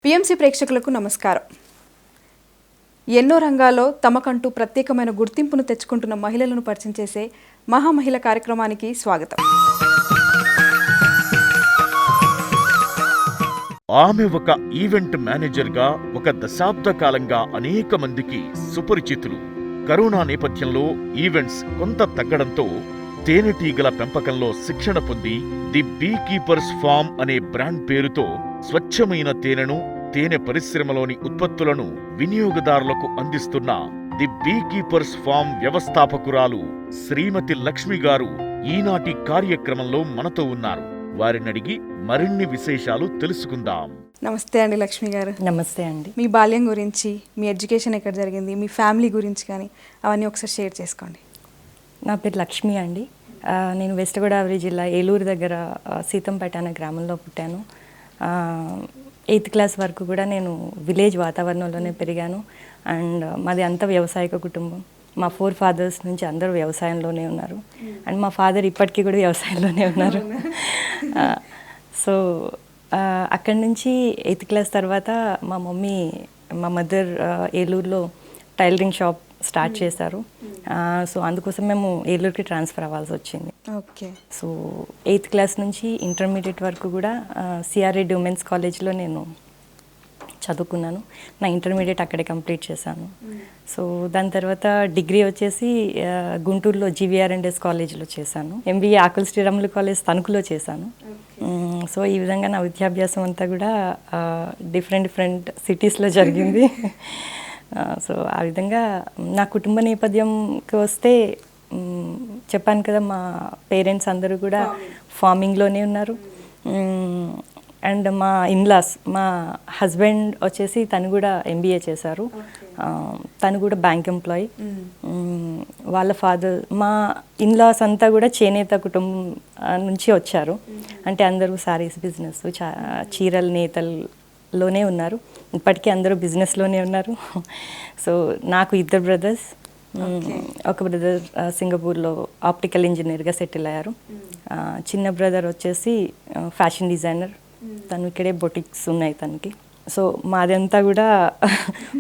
PMC ప్రేక్షకులకు నమస్కారం. ఎన్నో రంగాల్లో తమకంటూ ప్రత్యేకమైన గుర్తింపును తెచ్చుకుంటున్న మహిళలను పరిచయం చేసే మహామహిళ కార్యక్రమానికి స్వాగతం. ఆమె ఒక ఈవెంట్ మేనేజర్గా ఒక దశాబ్ద కాలంగా అనేక మందికి సుపరిచితులు. కరోనా నేపథ్యంలో ఈవెంట్స్ కొంత తగ్గడంతో తేనెటీగల పెంపకంలో శిక్షణ పొంది ది బీ కీపర్స్ ఫార్మ్ అనే బ్రాండ్ పేరుతో స్వచ్ఛమైన తేనెను, తేనె పరిశ్రమలోని ఉత్పత్తులను వినియోగదారులకు అందిస్తున్న ది బీ కీపర్స్ ఫార్మ్ వ్యవస్థాపకురాలు శ్రీమతి లక్ష్మి గారు ఈనాటి కార్యక్రమంలో మనతో ఉన్నారు. వారినడిగి మరిన్ని విశేషాలు తెలుసుకుందాం. నమస్తే అండి లక్ష్మి గారు. నమస్తే అండి. మీ బాల్యం గురించి, మీ ఎడ్యుకేషన్ ఎక్కడ జరిగింది, మీ ఫ్యామిలీ గురించి కానీ అవన్నీ ఒకసారి షేర్ చేసుకోండి. నా పేరు లక్ష్మి అండి. నేను వెస్ట్ గోదావరి జిల్లా ఏలూరు దగ్గర సీతంపేట అనే గ్రామంలో పుట్టాను. 8th క్లాస్ వరకు కూడా నేను విలేజ్ వాతావరణంలోనే పెరిగాను. అండ్ మాది అంతా వ్యవసాయక కుటుంబం. మా 4 ఫాదర్స్ నుంచి అందరూ వ్యవసాయంలోనే ఉన్నారు. అండ్ మా ఫాదర్ ఇప్పటికీ కూడా వ్యవసాయంలోనే ఉన్నారు. సో అక్కడి నుంచి 8th క్లాస్ తర్వాత మా మదర్ ఏలూరులో టైలరింగ్ షాప్ స్టార్ట్ చేశారు. సో అందుకోసం మేము ఏలూరుకి ట్రాన్స్ఫర్ అవ్వాల్సి వచ్చింది. ఓకే. సో 8th క్లాస్ నుంచి ఇంటర్మీడియట్ వరకు కూడా సిఆర్ రెడ్డి ఉమెన్స్ కాలేజ్లో నేను చదువుకున్నాను. నా ఇంటర్మీడియట్ అక్కడే కంప్లీట్ చేశాను. సో దాని తర్వాత డిగ్రీ వచ్చేసి గుంటూరులో జీవీఆర్ఎండ్ఎస్ కాలేజ్లో చేశాను. ఎంబీఏ ఆకుల శ్రీరాములు కాలేజ్ తణుకులో చేశాను. సో ఈ విధంగా నా విద్యాభ్యాసం అంతా కూడా డిఫరెంట్ సిటీస్లో జరిగింది. సో ఆ విధంగా నా కుటుంబ నేపథ్యంకి వస్తే చెప్పాను కదా, మా పేరెంట్స్ అందరూ కూడా ఫార్మింగ్లోనే ఉన్నారు. అండ్ మా ఇన్లాస్, మా హస్బెండ్ వచ్చేసి తను కూడా ఎంబీఏ చేశారు. తను కూడా బ్యాంక్ ఎంప్లాయీ. వాళ్ళ ఫాదర్, మా ఇన్లాస్ అంతా కూడా చేనేత కుటుంబం నుంచి వచ్చారు. అంటే అందరూ సారీస్ బిజినెస్, చీరల నేతల్లోనే ఉన్నారు. ఇప్పటికీ అందరూ బిజినెస్లోనే ఉన్నారు. సో నాకు 2 బ్రదర్స్. ఒక బ్రదర్ సింగపూర్లో ఆప్టికల్ ఇంజనీర్గా సెటిల్ అయ్యారు. చిన్న బ్రదర్ వచ్చేసి ఫ్యాషన్ డిజైనర్. తను ఇక్కడే బొటిక్స్ ఉన్నాయి తనకి. సో మాదంతా కూడా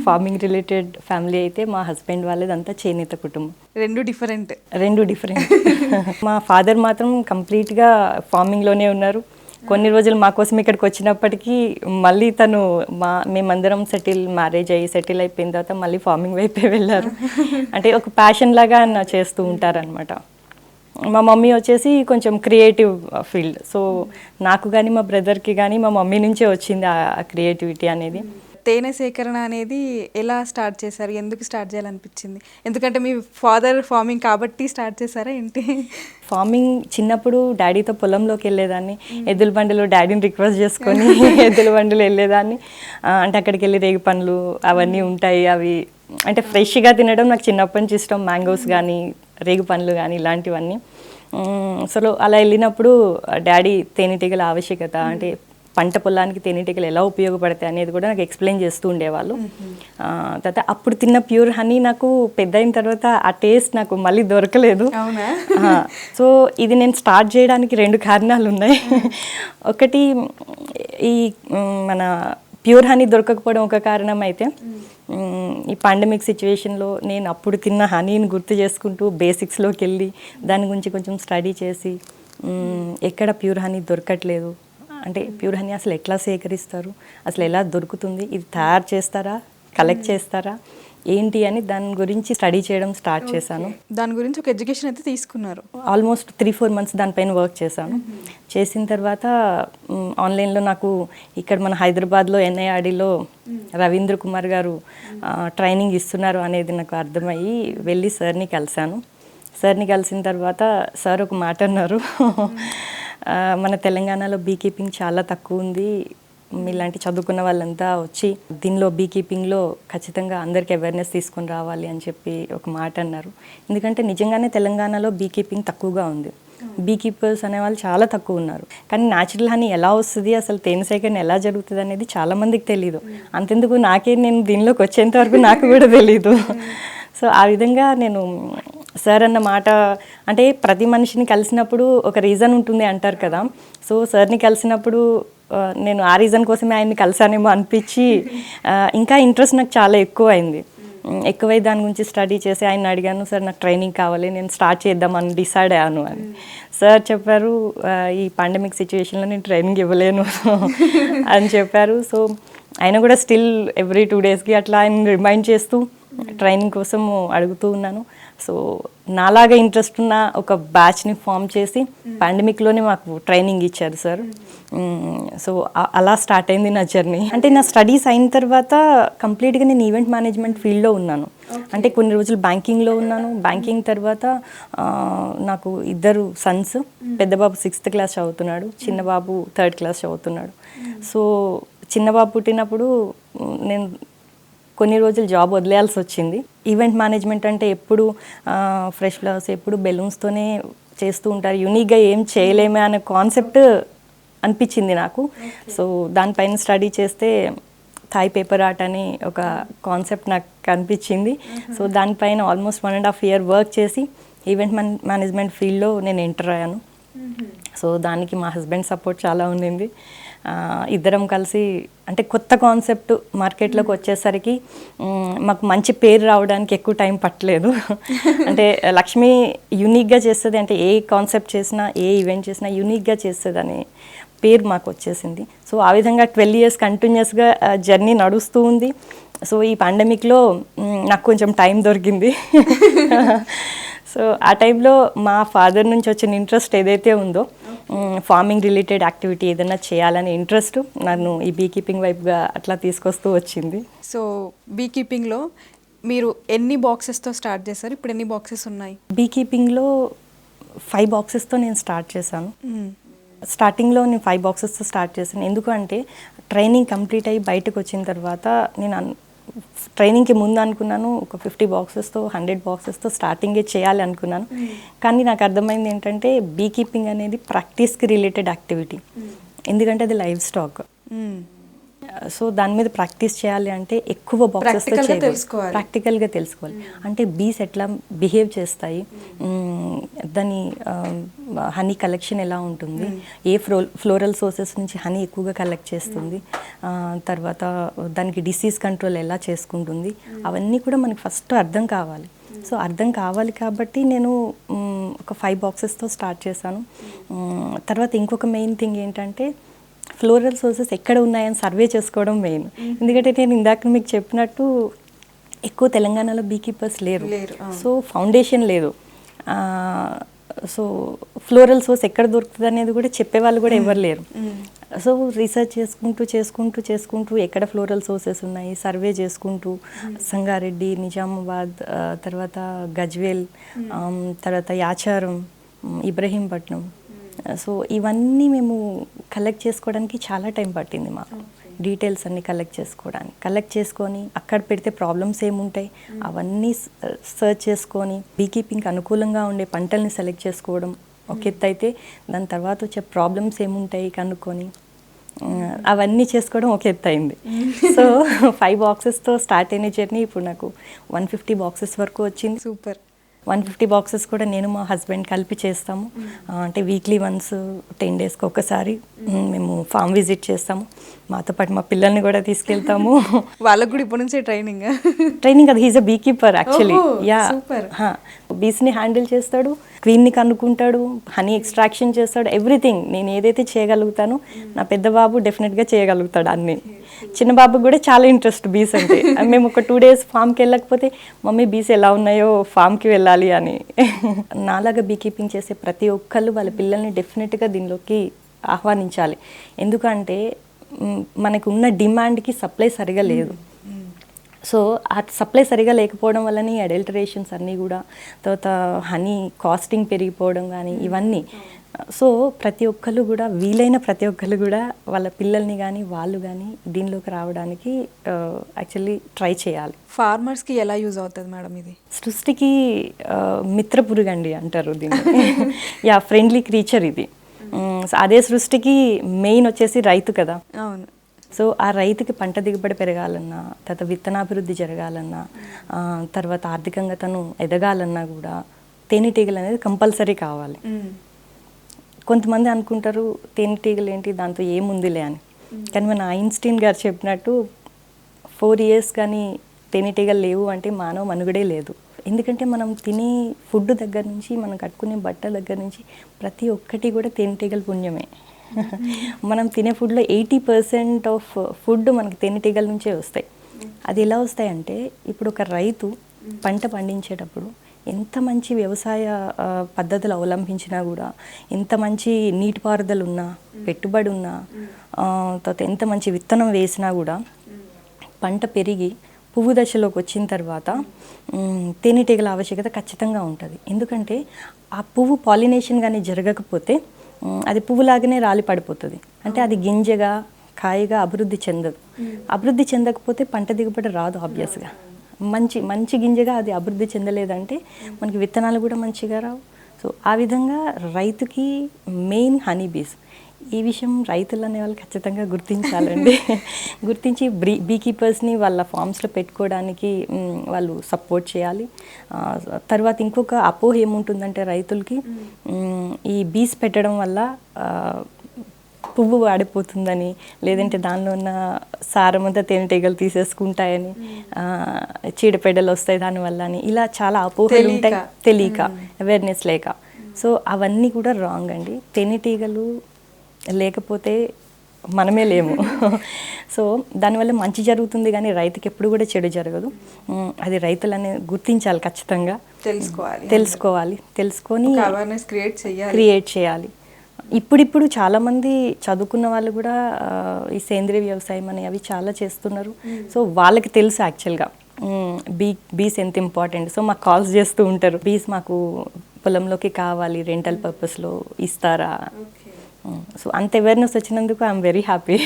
ఫార్మింగ్ రిలేటెడ్ ఫ్యామిలీ అయితే, మా హస్బెండ్ వాళ్ళదంతా చేనేత కుటుంబం. రెండు డిఫరెంట్. మా ఫాదర్ మాత్రం కంప్లీట్గా ఫార్మింగ్లోనే ఉన్నారు. కొన్ని రోజులు మా కోసం ఇక్కడికి వచ్చినప్పటికీ మళ్ళీ తను మేమందరం మ్యారేజ్ అయ్యి సెటిల్ అయిపోయిన తర్వాత మళ్ళీ ఫార్మింగ్ వైపే వెళ్ళారు. అంటే ఒక ప్యాషన్ లాగా చేస్తూ ఉంటారనమాట. మా మమ్మీ వచ్చేసి కొంచెం క్రియేటివ్ ఫీల్డ్. సో నాకు కానీ మా బ్రదర్కి కానీ మా మమ్మీ నుంచే వచ్చింది ఆ క్రియేటివిటీ అనేది. తేనె సేకరణ అనేది ఎలా స్టార్ట్ చేశారు? ఎందుకు స్టార్ట్ చేయాలనిపించింది? ఎందుకంటే మీ ఫాదర్ ఫార్మింగ్ కాబట్టి స్టార్ట్ చేశారా ఏంటి? ఫార్మింగ్ చిన్నప్పుడు డాడీతో పొలంలోకి వెళ్ళేదాన్ని. ఎద్దుల బండిలో డాడీని రిక్వెస్ట్ చేసుకొని ఎద్దుల బండిలో వెళ్ళేదాన్ని. అంటే అక్కడికి వెళ్ళి రేగి పండ్లు అవన్నీ ఉంటాయి. అవి అంటే ఫ్రెష్గా తినడం నాకు చిన్నప్పటి నుంచి ఇష్టం. మ్యాంగోస్ కానీ, రేగు పండ్లు కానీ ఇలాంటివన్నీ. సో అలా వెళ్ళినప్పుడు డాడీ తేనెటీగల ఆవశ్యకత, అంటే పంట పొలానికి తేనెటీగలు ఎలా ఉపయోగపడతాయి అనేది కూడా నాకు ఎక్స్ప్లెయిన్ చేస్తూ ఉండేవాళ్ళు. తర్వాత అప్పుడు తిన్న ప్యూర్ హనీ నాకు పెద్ద అయిన తర్వాత ఆ టేస్ట్ నాకు మళ్ళీ దొరకలేదు. సో ఇది నేను స్టార్ట్ చేయడానికి 2 కారణాలు ఉన్నాయి. ఒకటి, ఈ మన ప్యూర్ హనీ దొరకకపోవడం ఒక కారణం అయితే, ఈ పాండమిక్ సిచ్యువేషన్లో నేను అప్పుడు తిన్న హనీని గుర్తు చేసుకుంటూ బేసిక్స్లోకి వెళ్ళి దాని గురించి కొంచెం స్టడీ చేసి ఎక్కడ ప్యూర్ హనీ దొరకట్లేదు, అంటే ప్యూర్ హనీ అసలు ఎట్లా సేకరిస్తారు, అసలు ఎలా దొరుకుతుంది, ఇది తయారు చేస్తారా, కలెక్ట్ చేస్తారా ఏంటి అని దాని గురించి స్టడీ చేయడం స్టార్ట్ చేశాను. దాని గురించి ఒక ఎడ్యుకేషన్ అయితే తీసుకున్నారు. ఆల్మోస్ట్ 3-4 months దానిపైన వర్క్ చేశాను. చేసిన తర్వాత ఆన్లైన్లో నాకు ఇక్కడ మన హైదరాబాద్లో NIRDలో రవీంద్ర కుమార్ గారు ట్రైనింగ్ ఇస్తున్నారు అనేది నాకు అర్థమయ్యి వెళ్ళి సార్ని కలిశాను. సార్ని కలిసిన తర్వాత సార్ ఒక మాట అన్నారు, మన తెలంగాణలో బీ కీపింగ్ చాలా తక్కువ ఉంది, మీలాంటి చదువుకున్న వాళ్ళంతా వచ్చి దీనిలో బీ కీపింగ్లో ఖచ్చితంగా అందరికి అవేర్నెస్ తీసుకొని రావాలి అని చెప్పి ఒక మాట అన్నారు. ఎందుకంటే నిజంగానే తెలంగాణలో బీ కీపింగ్ తక్కువగా ఉంది. బీ కీపర్స్ అనేవాళ్ళు చాలా తక్కువ ఉన్నారు. కానీ న్యాచురల్ హనీ ఎలా వస్తుంది, అసలు తేనె సేకరణ ఎలా జరుగుతుంది అనేది చాలామందికి తెలీదు. అంతెందుకు నేను దీనిలోకి వచ్చేంత వరకు నాకు కూడా తెలీదు. సో ఆ విధంగా నేను సార్ అన్న మాట, అంటే ప్రతి మనిషిని కలిసినప్పుడు ఒక రీజన్ ఉంటుంది అంటారు కదా. సో సార్ని కలిసినప్పుడు నేను ఆ రీజన్ కోసమే ఆయన్ని కలిసానేమో అనిపించి ఇంకా ఇంట్రెస్ట్ నాకు చాలా ఎక్కువ అయింది. ఎక్కువై దాని గురించి స్టడీ చేసి ఆయన అడిగాను, సార్ నాకు ట్రైనింగ్ కావాలి, నేను స్టార్ట్ చేద్దామని డిసైడ్ అయ్యాను అని. సార్ చెప్పారు, ఈ పాండమిక్ సిచ్యువేషన్లో నేను ట్రైనింగ్ ఇవ్వలేను అని చెప్పారు. సో ఆయన కూడా స్టిల్ ఎవ్రీ 2 డేస్కి అట్లా ఆయన రిమైండ్ చేస్తూ ట్రైనింగ్ కోసం అడుగుతూ ఉన్నాను. సో నాలాగా ఇంట్రెస్ట్ ఉన్న ఒక బ్యాచ్ని ఫామ్ చేసి పాండమిక్లోనే మాకు ట్రైనింగ్ ఇచ్చారు సార్. సో అలా స్టార్ట్ అయింది నా జర్నీ. అంటే నా స్టడీస్ అయిన తర్వాత కంప్లీట్గా నేను ఈవెంట్ మేనేజ్మెంట్ ఫీల్డ్లో ఉన్నాను. అంటే కొన్ని రోజులు బ్యాంకింగ్లో ఉన్నాను. బ్యాంకింగ్ తర్వాత నాకు 2 సన్స్, పెద్ద బాబు 6th క్లాస్ చదువుతున్నాడు, చిన్న బాబు 3rd క్లాస్ చదువుతున్నాడు. సో చిన్న బాబు పుట్టినప్పుడు నేను కొన్ని రోజులు జాబ్ వదిలేయాల్సి వచ్చింది. ఈవెంట్ మేనేజ్మెంట్ అంటే ఎప్పుడు ఫ్రెష్ ఫ్లవర్స్, ఎప్పుడు బెలూన్స్తోనే చేస్తూ ఉంటారు, యూనిక్గా ఏం చేయలేమే అనే కాన్సెప్ట్ అనిపించింది నాకు. సో దానిపైన స్టడీ చేస్తే థాయ్ పేపర్ ఆర్ట్ అని ఒక కాన్సెప్ట్ నాకు కనిపించింది. సో దానిపైన ఆల్మోస్ట్ 1.5 year వర్క్ చేసి ఈవెంట్ మేనేజ్మెంట్ ఫీల్డ్లో నేను ఎంటర్ అయ్యాను. సో దానికి మా హస్బెండ్ సపోర్ట్ చాలా ఉండింది. ఇద్దరం కలిసి అంటే కొత్త కాన్సెప్ట్ మార్కెట్లోకి వచ్చేసరికి మాకు మంచి పేరు రావడానికి ఎక్కువ టైం పట్టలేదు. అంటే లక్ష్మి యూనిక్గా చేస్తుంది, అంటే ఏ కాన్సెప్ట్ చేసినా ఏ ఈవెంట్ చేసినా యూనిక్గా చేస్తుంది అనే పేరు మాకు వచ్చేసింది. సో ఆ విధంగా 12 years కంటిన్యూస్గా జర్నీ నడుస్తూ ఉంది. సో ఈ పాండమిక్లో నాకు కొంచెం టైం దొరికింది. సో ఆ టైంలో మా ఫాదర్ నుంచి వచ్చిన ఇంట్రెస్ట్ ఏదైతే ఉందో, ఫార్మింగ్ రిలేటెడ్ యాక్టివిటీ ఏదైనా చేయాలనే ఇంట్రెస్ట్ నన్ను ఈ బీ కీపింగ్ వైపుగా అట్లా తీసుకొస్తూ వచ్చింది. సో బీ కీపింగ్లో మీరు ఎన్ని బాక్సెస్తో స్టార్ట్ చేశారు? ఇప్పుడు ఎన్ని బాక్సెస్ ఉన్నాయి? బీ కీపింగ్లో 5 boxesతో నేను స్టార్ట్ చేశాను. స్టార్టింగ్లో నేను 5 boxesతో స్టార్ట్ చేశాను. ఎందుకంటే ట్రైనింగ్ కంప్లీట్ అయ్యి బయటకు వచ్చిన తర్వాత నేను ట్రైనింగ్కి ముందు అనుకున్నాను ఒక 50 boxesతో 100 boxesతో స్టార్టింగే చేయాలి అనుకున్నాను. కానీ నాకు అర్థమైంది ఏంటంటే బీ కీపింగ్ అనేది ప్రాక్టీస్కి రిలేటెడ్ యాక్టివిటీ. ఎందుకంటే అది లైవ్ స్టాక్. సో దాని మీద ప్రాక్టీస్ చేయాలి అంటే ఎక్కువ బాక్సెస్తో చేయాలి, ప్రాక్టికల్గా తెలుసుకోవాలి. అంటే బీస్ ఎట్లా బిహేవ్ చేస్తాయి, దాని హనీ కలెక్షన్ ఎలా ఉంటుంది, ఏ ఫ్లోరల్ సోర్సెస్ నుంచి హనీ ఎక్కువగా కలెక్ట్ చేస్తుంది, తర్వాత దానికి డిసీజ్ కంట్రోల్ ఎలా చేసుకుంటుంది, అవన్నీ కూడా మనకి ఫస్ట్ అర్థం కావాలి. సో అర్థం కావాలి కాబట్టి నేను ఒక 5 boxesతో స్టార్ట్ చేశాను. తర్వాత ఇంకొక మెయిన్ థింగ్ ఏంటంటే ఫ్లోరల్ సోర్సెస్ ఎక్కడ ఉన్నాయని సర్వే చేసుకోవడం మెయిన్. ఎందుకంటే నేను ఇందాక మీకు చెప్పినట్టు ఎక్కువ తెలంగాణలో బీ కీపర్స్ లేరు. సో ఫౌండేషన్ లేదు. సో ఫ్లోరల్ సోర్స్ ఎక్కడ దొరుకుతుంది అనేది కూడా చెప్పేవాళ్ళు కూడా ఎవరు లేరు. సో రీసెర్చ్ చేసుకుంటూ ఎక్కడ ఫ్లోరల్ సోర్సెస్ ఉన్నాయి సర్వే చేసుకుంటూ సంగారెడ్డి, నిజామాబాద్, తర్వాత గజ్వేల్, తర్వాత యాచారం, ఇబ్రహీంపట్నం, సో ఇవన్నీ మేము కలెక్ట్ చేసుకోవడానికి చాలా టైం పట్టింది మాకు. డీటెయిల్స్ అన్నీ కలెక్ట్ చేసుకొని అక్కడ పెడితే ప్రాబ్లమ్స్ ఏముంటాయి అవన్నీ సర్చ్ చేసుకొని బీ కీపింగ్కి అనుకూలంగా ఉండే పంటల్ని సెలెక్ట్ చేసుకోవడం ఒక ఎత్తు అయితే, దాని తర్వాత వచ్చే ప్రాబ్లమ్స్ ఏముంటాయి కనుక్కొని అవన్నీ చేసుకోవడం ఒక ఎత్తు అయింది. సో 5 boxesతో స్టార్ట్ అయిన జర్నీ ఇప్పుడు నాకు 150 boxes వరకు వచ్చింది. సూపర్. 150 boxes కూడా నేను మా హస్బెండ్ కలిపి చేస్తాము. అంటే వీక్లీ వన్స్ 10 daysకి ఒకసారి మేము ఫామ్ విజిట్ చేస్తాము. మాతో పాటు మా పిల్లల్ని కూడా తీసుకెళ్తాము. వాళ్ళకు కూడా ఇప్పటి నుంచే ట్రైనింగ్ అది he's a bee keeper actually. Yeah, బీస్ని హ్యాండిల్ చేస్తాడు, క్వీన్ని కనుక్కుంటాడు, హనీ ఎక్స్ట్రాక్షన్ చేస్తాడు, ఎవ్రీథింగ్. నేను ఏదైతే చేయగలుగుతానో నా పెద్ద బాబు డెఫినెట్గా చేయగలుగుతాడు అన్నీ. చిన్న బాబుకి కూడా చాలా ఇంట్రెస్ట్ బీస్ అంటే. మేము ఒక 2 days ఫామ్కి వెళ్ళకపోతే మమ్మీ బీస్ ఎలా ఉన్నాయో ఫామ్కి వెళ్ళాలి అని. నాలాగా బీ కీపింగ్ చేసే ప్రతి ఒక్కళ్ళు వాళ్ళ పిల్లల్ని డెఫినెట్గా దీనిలోకి ఆహ్వానించాలి. ఎందుకంటే మనకు ఉన్న డిమాండ్కి సప్లై సరిగా లేదు. సో ఆ సప్లై సరిగా లేకపోవడం వల్లనే అడల్టరేషన్స్ అన్నీ కూడా, తర్వాత హనీ కాస్టింగ్ పెరిగిపోవడం కానీ ఇవన్నీ. సో వీలైన ప్రతి ఒక్కళ్ళు కూడా వాళ్ళ పిల్లల్ని కానీ వాళ్ళు కానీ దీనిలోకి రావడానికి యాక్చువల్లీ ట్రై చేయాలి. ఫార్మర్స్కి ఎలా యూజ్ అవుతుంది మేడం ఇది? సృష్టికి మిత్ర పురుగండి అంటారు దీన్ని. యా, ఫ్రెండ్లీ క్రీచర్ ఇది. అదే సృష్టికి మెయిన్ వచ్చేసి రైతు కదా. అవును. సో ఆ రైతుకి పంట దిగుబడి పెరగాలన్నా, తర్వాత విత్తనాభివృద్ధి జరగాలన్నా, తర్వాత ఆర్థికంగా తను ఎదగాలన్నా కూడా తేనెటీగలు అనేది కంపల్సరీ కావాలి. కొంతమంది అనుకుంటారు తేనెటీగలు ఏంటి దాంతో ఏముందిలే అని, కానీ మన ఐన్స్టీన్ గారు చెప్పినట్టు 4 years కానీ తేనెటీగలు లేవు అంటే మానవ మనుగడే లేదు. ఎందుకంటే మనం తినే ఫుడ్ దగ్గర నుంచి మనం కట్టుకునే బట్టల దగ్గర నుంచి ప్రతి ఒక్కటి కూడా తేనెటీగల పుణ్యమే. మనం తినే ఫుడ్లో 80% ఆఫ్ ఫుడ్ మనకి తేనెటీగల నుంచే వస్తాయి. అది ఎలా వస్తాయంటే ఇప్పుడు ఒక రైతు పంట పండించేటప్పుడు ఎంత మంచి వ్యవసాయ పద్ధతులు అవలంబించినా కూడా, ఎంత మంచి నీటిపారుదల ఉన్నా, పెట్టుబడి ఉన్నా, తర్వాత ఎంత మంచి విత్తనం వేసినా కూడా పంట పెరిగి పువ్వు దశలోకి వచ్చిన తర్వాత తేనెటీగల ఆవశ్యకత ఖచ్చితంగా ఉంటుంది. ఎందుకంటే ఆ పువ్వు పాలినేషన్ కానీ జరగకపోతే అది పువ్వులాగానే రాలి పడిపోతుంది. అంటే అది గింజగా కాయగా అభివృద్ధి చెందదు. అభివృద్ధి చెందకపోతే పంట దిగుబడి రాదు. ఆబ్వియస్గా మంచి గింజగా అది అభివృద్ధి చెందలేదంటే మనకి విత్తనాలు కూడా మంచిగా రావు. సో ఆ విధంగా రైతుకి మెయిన్ హనీ బీస్. ఈ విషయం రైతులు అనే వాళ్ళు ఖచ్చితంగా గుర్తించాలండి. గుర్తించి బీ కీపర్స్ని వాళ్ళ ఫామ్స్లో పెట్టుకోవడానికి వాళ్ళు సపోర్ట్ చేయాలి. తర్వాత ఇంకొక అపోహ ఏముంటుందంటే రైతులకి ఈ బీస్ పెట్టడం వల్ల పువ్వు వాడిపోతుందని, లేదంటే దానిలో ఉన్న సారం అంతా తేనెటీగలు తీసేసుకుంటాయని, చీడపెడ్డలు వస్తాయి దానివల్ల అని, ఇలా చాలా అపోహలు ఉంటాయి తెలియక, అవేర్నెస్ లేక. సో అవన్నీ కూడా రాంగ్ అండి. తేనెటీగలు లేకపోతే మనమే లేము. సో దానివల్ల మంచి జరుగుతుంది కానీ రైతుకి ఎప్పుడు కూడా చెడు జరగదు. అది రైతులని గుర్తించాలి, ఖచ్చితంగా తెలుసుకొని అవేర్నెస్ క్రియేట్ చేయాలి. ఇప్పుడిప్పుడు చాలామంది చదువుకున్న వాళ్ళు కూడా ఈ సేంద్రీయ వ్యవసాయం అని అవి చాలా చేస్తున్నారు. సో వాళ్ళకి తెలుసు యాక్చువల్గా బీస్ ఎంత ఇంపార్టెంట్. సో మాకు కాల్స్ చేస్తూ ఉంటారు, బీస్ మాకు పొలంలోకి కావాలి, రెంటల్ పర్పస్లో ఇస్తారా. సో అంత అవేర్నెస్ వచ్చినందుకు ఐఎమ్ వెరీ హ్యాపీ.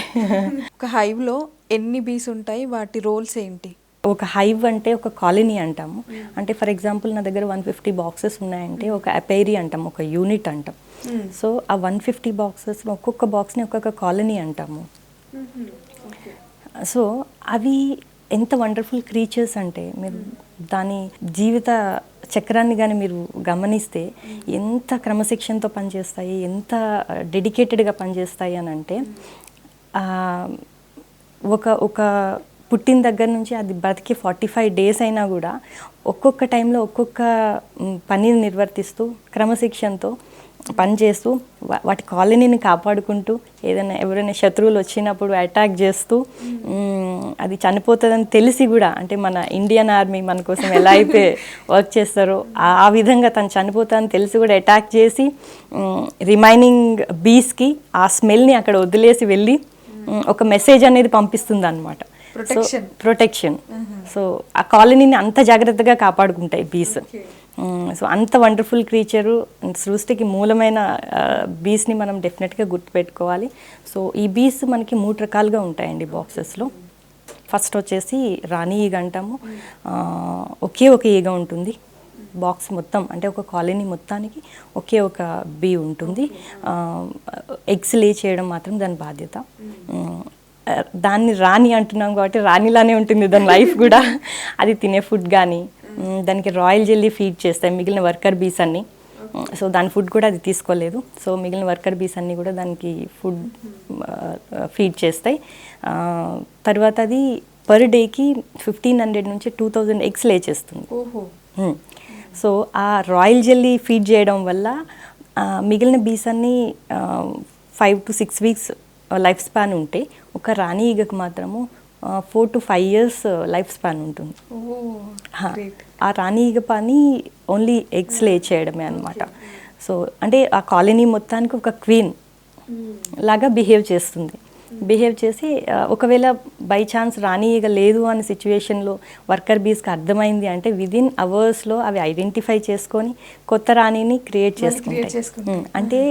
ఒక హైవ్లో ఎన్ని బీస్ ఉంటాయి, వాటి రోల్స్ ఏంటి? ఒక హైవ్ అంటే ఒక కాలనీ అంటాము. అంటే ఫర్ ఎగ్జాంపుల్ నా దగ్గర 150 బాక్సెస్ ఉన్నాయంటే ఒక అపైరీ అంటాము, ఒక యూనిట్ అంటాం. సో ఆ 150 బాక్సెస్ ఒక్కొక్క బాక్స్ని ఒక్కొక్క కాలనీ అంటాము. సో అవి ఎంత వండర్ఫుల్ క్రీచర్స్ అంటే మీరు దాని జీవిత చక్రాన్ని కానీ మీరు గమనిస్తే ఎంత క్రమశిక్షణతో పనిచేస్తాయి, ఎంత డెడికేటెడ్గా పనిచేస్తాయి అని అంటే ఒక పుట్టిన దగ్గర నుంచి అది బ్రతికి 45 days అయినా కూడా ఒక్కొక్క టైంలో ఒక్కొక్క పనిని నిర్వర్తిస్తూ క్రమశిక్షణతో పనిచేస్తూ వాటి కాలనీని కాపాడుకుంటూ ఎవరైనా శత్రువులు వచ్చినప్పుడు అటాక్ చేస్తూ అది చనిపోతుందని తెలిసి కూడా, అంటే మన ఇండియన్ ఆర్మీ మన కోసం ఎలా అయితే వర్క్ చేస్తారో ఆ విధంగా తను చనిపోతుందని తెలిసి కూడా అటాక్ చేసి రిమైనింగ్ బీస్కి ఆ స్మెల్ని అక్కడ వదిలేసి వెళ్ళి ఒక మెసేజ్ అనేది పంపిస్తుంది అన్నమాట. ప్రొటెక్షన్. సో ఆ కాలనీని అంత జాగ్రత్తగా కాపాడుకుంటాయి బీస్. సో అంత వండర్ఫుల్ క్రీచరు, సృష్టికి మూలమైన బీస్ని మనం డెఫినెట్గా గుర్తుపెట్టుకోవాలి. సో ఈ బీస్ మనకి 3 రకాలుగా ఉంటాయండి బాక్సెస్లో. ఫస్ట్ వచ్చేసి రాణి ఈగ అంటాము. ఒకే ఒక ఈగ ఉంటుంది బాక్స్ మొత్తం, అంటే ఒక కాలనీ మొత్తానికి ఒకే ఒక బీ ఉంటుంది. ఎగ్స్ లే చేయడం మాత్రం దాని బాధ్యత. దాన్ని రాణి అంటున్నాం కాబట్టి రాణిలానే ఉంటుంది దాని లైఫ్ కూడా. అది తినే ఫుడ్ కానీ దానికి రాయల్ జెల్లీ ఫీడ్ చేస్తాయి మిగిలిన వర్కర్ బీస్ అన్నీ. సో దాని ఫుడ్ కూడా అది తీసుకోలేదు. సో మిగిలిన వర్కర్ బీస్ అన్నీ కూడా దానికి ఫుడ్ ఫీడ్ చేస్తాయి. తర్వాత అది పర్ డేకి 1500 నుంచి 2000 ఎగ్స్ లే చేస్తుంది. సో ఆ రాయల్ జెల్లీ ఫీడ్ చేయడం వల్ల మిగిలిన బీస్ అన్నీ 5 to 6 weeks లైఫ్ స్పాన్ ఉంటే ఒక రాణి ఈగకు మాత్రము 4 to 5 years లైఫ్ స్పాన్ ఉంటుంది. ఆ రాణి ఈగ పని ఓన్లీ ఎగ్స్ లే చేయడమే అనమాట. సో అంటే ఆ కాలనీ మొత్తానికి ఒక క్వీన్ లాగా బిహేవ్ చేసి ఒకవేళ బై ఛాన్స్ రాణి ఈగ లేదు అనే సిచ్యువేషన్లో వర్కర్ బీస్కి అర్థమైంది అంటే విదిన్ అవర్స్లో అవి ఐడెంటిఫై చేసుకొని కొత్త రాణిని క్రియేట్ చేసుకుంటాయి. అంటే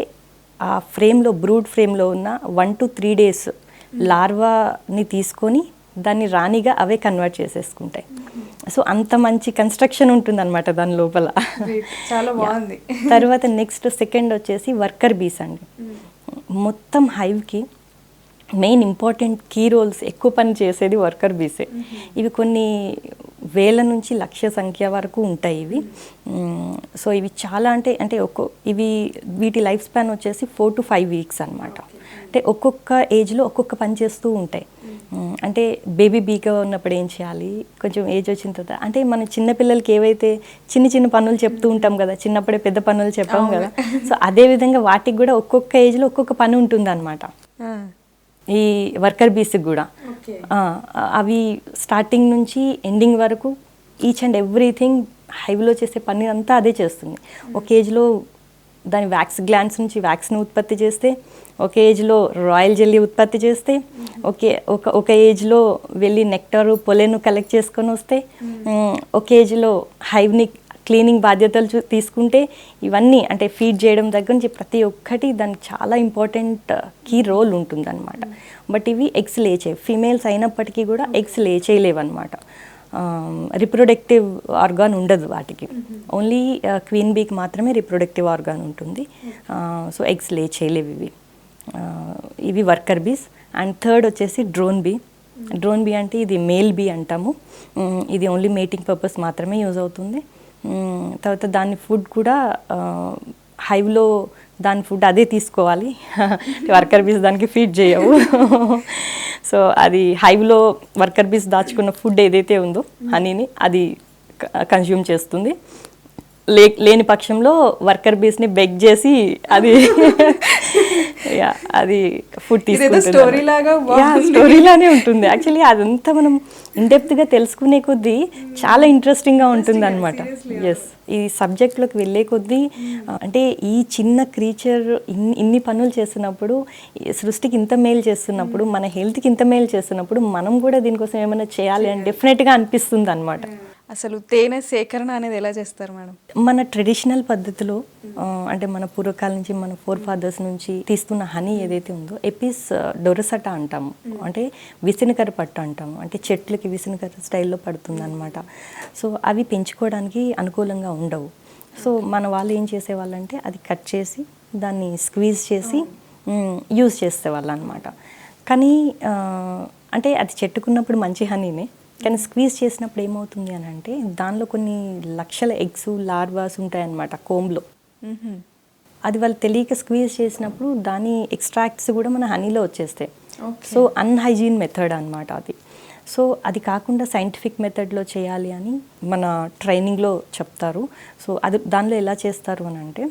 ఆ ఫ్రేమ్లో బ్రూడ్ ఫ్రేమ్లో ఉన్న 1 to 3 days లార్వాని తీసుకొని దాన్ని రాణిగా అవే కన్వర్ట్ చేసేసుకుంటాయి. సో అంత మంచి కన్స్ట్రక్షన్ ఉంటుందన్నమాట దాని లోపల. చాలా బాగుంది. తర్వాత నెక్స్ట్ సెకండ్ వచ్చేసి వర్కర్ బీస్ అండి. మొత్తం హైవ్కి మెయిన్ ఇంపార్టెంట్ కీ రోల్స్ ఎక్కువ పని చేసేది వర్కర్ బీసే. ఇవి కొన్ని వేల నుంచి లక్ష సంఖ్య వరకు ఉంటాయి ఇవి. సో ఇవి చాలా అంటే అంటే వీటి లైఫ్ స్పాన్ వచ్చేసి 4 to 5 weeks అనమాట. అంటే ఒక్కొక్క ఏజ్లో ఒక్కొక్క పని చేస్తూ ఉంటాయి. అంటే బేబీ బీగా ఉన్నప్పుడు ఏం చేయాలి, కొంచెం ఏజ్ వచ్చిన తర్వాత అంటే మన చిన్నపిల్లలకి ఏవైతే చిన్న చిన్న పనులు చెప్తూ ఉంటాం కదా, చిన్నప్పుడే పెద్ద పనులు చెప్పాం కదా, సో అదేవిధంగా వాటికి కూడా ఒక్కొక్క ఏజ్లో ఒక్కొక్క పని ఉంటుంది అనమాట. ఈ వర్కర్ బీస్కి కూడా అవి స్టార్టింగ్ నుంచి ఎండింగ్ వరకు ఈచ్ అండ్ ఎవ్రీథింగ్ హైవ్లో చేసే పని అంతా అదే చేస్తుంది. ఒక ఏజ్లో దాని వ్యాక్స్ గ్లాండ్స్ నుంచి వ్యాక్స్ని ఉత్పత్తి చేస్తే, ఒక ఏజ్లో రాయల్ జెల్లీ ఉత్పత్తి చేస్తే, ఒక ఏజ్లో వెళ్ళి నెక్టారు పొలెను కలెక్ట్ చేసుకొని వస్తే, ఒక ఏజ్లో హైవ్ని క్లీనింగ్ బాధ్యతలు తీసుకుంటే, ఇవన్నీ అంటే ఫీడ్ చేయడం దగ్గర నుంచి ప్రతి ఒక్కటి దానికి చాలా ఇంపార్టెంట్ కీ రోల్ ఉంటుందన్నమాట. బట్ ఇవి ఎగ్స్ లేచేవి, ఫీమేల్స్ అయినప్పటికీ కూడా ఎగ్స్ లేచేయలేవు అనమాట. రిప్రొడక్టివ్ ఆర్గాన్ ఉండదు వాటికి, ఓన్లీ క్వీన్ బీకి మాత్రమే రిప్రొడక్టివ్ ఆర్గాన్ ఉంటుంది. సో ఎగ్స్ లేచేయలేవు ఇవి వర్కర్ బీస్. అండ్ థర్డ్ వచ్చేసి డ్రోన్ బీ. డ్రోన్ బీ అంటే ఇది మేల్ బీ అంటాము. ఇది ఓన్లీ మేటింగ్ పర్పస్ మాత్రమే యూజ్ అవుతుంది. తర్వాత దాని ఫుడ్ కూడా హైవ్లో దాని ఫుడ్ అదే తీసుకోవాలి, వర్కర్ బీస్ దానికి ఫీడ్ చేయవు. సో అది హైవ్లో వర్కర్ బీస్ దాచుకున్న ఫుడ్ ఏదైతే ఉందో హనీని అది కన్జ్యూమ్ చేస్తుంది. లేని పక్షంలో వర్కర్ బీస్ని బెగ్ చేసి అది అది ఫుడ్ తీసుకుంటుంది. స్టోరీలానే ఉంటుంది యాక్చువల్లీ. అదంతా మనం ఇన్డెప్త్గా తెలుసుకునే కొద్దీ చాలా ఇంట్రెస్టింగ్గా ఉంటుంది అనమాట. ఎస్, ఈ సబ్జెక్ట్లోకి వెళ్ళే కొద్దీ అంటే ఈ చిన్న క్రీచర్ ఇన్ని పనులు చేస్తున్నప్పుడు, సృష్టికి ఇంత మేలు చేస్తున్నప్పుడు, మన హెల్త్కి ఇంత మేలు చేస్తున్నప్పుడు మనం కూడా దీనికోసం ఏమైనా చేయాలి అని డెఫినెట్గా అనిపిస్తుంది అనమాట. అసలు తేనె సేకరణ అనేది ఎలా చేస్తారు మేడం? మన ట్రెడిషనల్ పద్ధతిలో అంటే మన పూర్వకాలం నుంచి మన ఫాదర్స్ నుంచి తీస్తున్న హనీ ఏదైతే ఉందో ఎపిస్ డొరసటా అంటాము, అంటే విసనకర్ర పట్టు అంటాము, అంటే చెట్లకి విసనకర్ర స్టైల్లో పడుతుంది అనమాట. సో అవి పెంచుకోవడానికి అనుకూలంగా ఉండవు. సో మన వాళ్ళు ఏం చేసేవాళ్ళంటే అది కట్ చేసి దాన్ని స్క్వీజ్ చేసి యూజ్ చేసేవాళ్ళు అనమాట. కానీ అంటే అది చెట్టుకున్నప్పుడు మంచి హనీనే, కానీ స్క్వీజ్ చేసినప్పుడు ఏమవుతుంది అని అంటే దానిలో కొన్ని లక్షల ఎగ్స్ లార్వాస్ ఉంటాయన్నమాట కోంబ్లో. అది వాళ్ళు తెలియక స్క్వీజ్ చేసినప్పుడు దాని ఎక్స్ట్రాక్ట్స్ కూడా మన హనీలో వచ్చేస్తాయి. సో అన్హైజీన్ మెథడ్ అనమాట అది. సో అది కాకుండా సైంటిఫిక్ మెథడ్లో చేయాలి అని మన ట్రైనింగ్లో చెప్తారు. సో అది దానిలో ఎలా చేస్తారు అని అంటే,